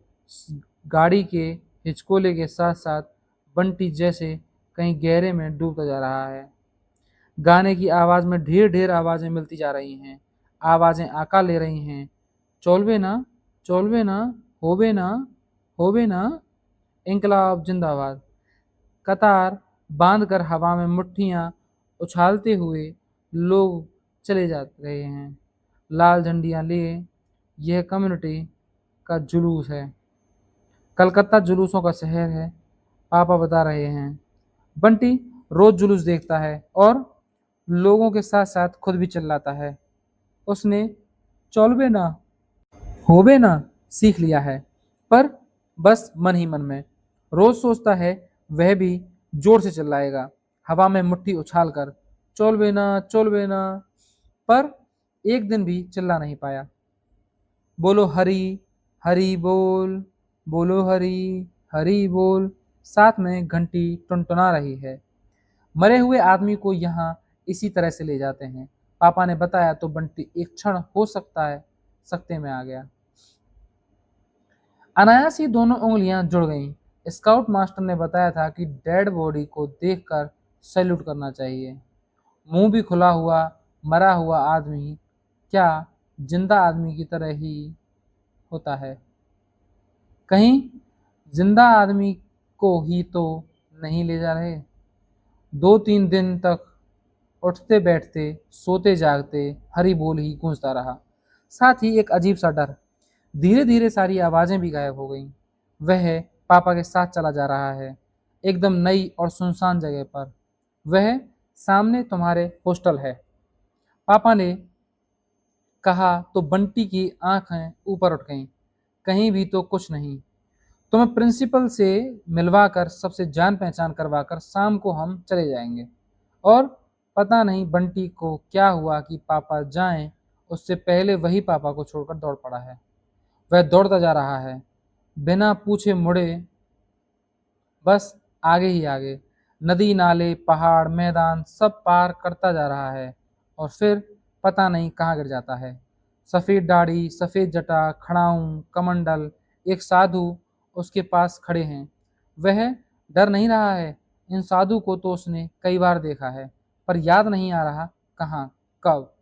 [SPEAKER 1] गाड़ी के हिचकोले के साथ साथ बंटी जैसे कहीं गहरे में डूबता जा रहा है। गाने की आवाज़ में ढेर ढेर आवाज़ें मिलती जा रही हैं। आवाज़ें आका ले रही हैं। चोलबे ना, चोलबे ना, होबे ना, होबे ना, इंकलाब जिंदाबाद। कतार बांधकर हवा में मुट्ठियां उछालते हुए लोग चले जा रहे हैं। लाल झंडियां लिए यह कम्युनिटी का जुलूस है। कलकत्ता जुलूसों का शहर है, पापा बता रहे हैं। बंटी रोज जुलूस देखता है और लोगों के साथ साथ खुद भी चिल्लाता है। उसने चौलबे ना, होबे ना सीख लिया है, पर बस मन ही मन में। रोज सोचता है वह भी जोर से चिल्लाएगा, हवा में मुट्ठी उछालकर, चौलबे ना, पर एक दिन भी चिल्ला नहीं पाया। बोलो हरी, हरी बोल, बोलो हरी, हरी बोल। साथ में घंटी टुनटुना रही है। मरे हुए आदमी को यहाँ इसी तरह से ले जाते हैं, पापा ने बताया तो बंटी एक क्षण हो सकता है सकते में आ गया। अनायास ही दोनों उंगलियां जुड़ गईं। स्काउट मास्टर ने बताया था कि डेड बॉडी को देखकर सैल्यूट करना चाहिए। मुंह भी खुला हुआ मरा हुआ आदमी क्या जिंदा आदमी की तरह ही होता है? कहीं जिंदा आदमी को ही तो नहीं ले जा रहे? 2-3 दिन तक उठते बैठते सोते जागते हरी बोल ही गूंजता रहा, साथ ही एक अजीब सा डर। धीरे धीरे सारी आवाजें भी गायब हो गईं। वह पापा के साथ चला जा रहा है, एकदम नई और सुनसान जगह पर। वह सामने तुम्हारे हॉस्टल है, पापा ने कहा तो बंटी की आंखें ऊपर उठ गईं। कहीं भी तो कुछ नहीं। तुम्हें प्रिंसिपल से मिलवाकर सबसे जान पहचान करवाकर शाम को हम चले जाएंगे। और पता नहीं बंटी को क्या हुआ कि पापा जाएं उससे पहले वही पापा को छोड़कर दौड़ पड़ा है। वह दौड़ता जा रहा है, बिना पूछे मुड़े, बस आगे ही आगे। नदी नाले पहाड़ मैदान सब पार करता जा रहा है और फिर पता नहीं कहाँ गिर जाता है। सफ़ेद दाढ़ी सफ़ेद जटा खड़ाऊं कमंडल एक साधु उसके पास खड़े हैं। वह डर नहीं रहा है। इन साधु को तो उसने कई बार देखा है, पर याद नहीं आ रहा कहाँ कब।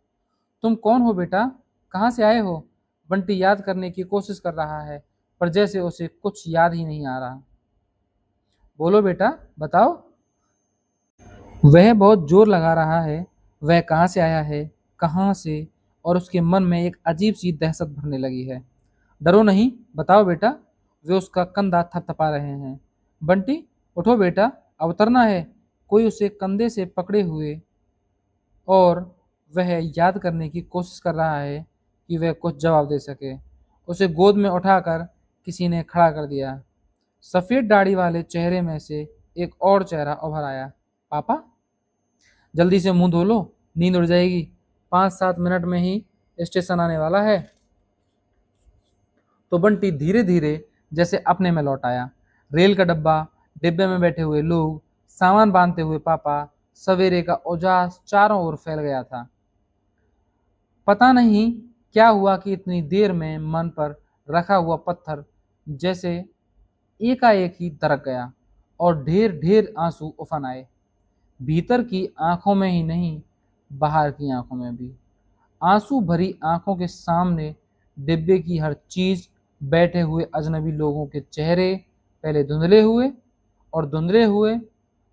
[SPEAKER 1] तुम कौन हो बेटा, कहाँ से आए हो? बंटी याद करने की कोशिश कर रहा है, पर जैसे उसे कुछ याद ही नहीं आ रहा। बोलो बेटा, बताओ। वह बहुत जोर लगा रहा है। वह कहाँ से आया है, कहाँ से, और उसके मन में एक अजीब सी दहशत भरने लगी है। डरो नहीं, बताओ बेटा। वे उसका कंधा थपथपा रहे हैं। बंटी उठो बेटा, अब उतरना है। कोई उसे कंधे से पकड़े हुए और वह याद करने की कोशिश कर रहा है कि वह कुछ जवाब दे सके। उसे गोद में उठाकर किसी ने खड़ा कर दिया। सफ़ेद दाढ़ी वाले चेहरे में से एक और चेहरा उभर आया। पापा, जल्दी से मुंह धो लो, नींद उड़ जाएगी। 5-7 मिनट में ही स्टेशन आने वाला है। तो बंटी धीरे धीरे जैसे अपने में लौट आया। रेल का डब्बा, डिब्बे में बैठे हुए लोग, सामान बांधते हुए पापा, सवेरे का उजास चारों ओर फैल गया था। पता नहीं क्या हुआ कि इतनी देर में मन पर रखा हुआ पत्थर जैसे एकाएक ही दरक गया और ढेर ढेर आंसू उफन आए। भीतर की आंखों में ही नहीं, बाहर की आंखों में भी। आंसू भरी आंखों के सामने डिब्बे की हर चीज, बैठे हुए अजनबी लोगों के चेहरे पहले धुंधले हुए और धुंधले हुए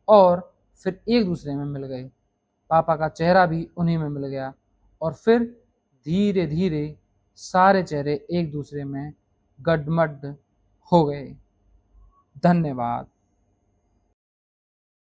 [SPEAKER 1] और फिर एक दूसरे में मिल गए। पापा का चेहरा भी उन्हीं में मिल गया और फिर धीरे धीरे सारे चेहरे एक दूसरे में गडमड हो गए। धन्यवाद।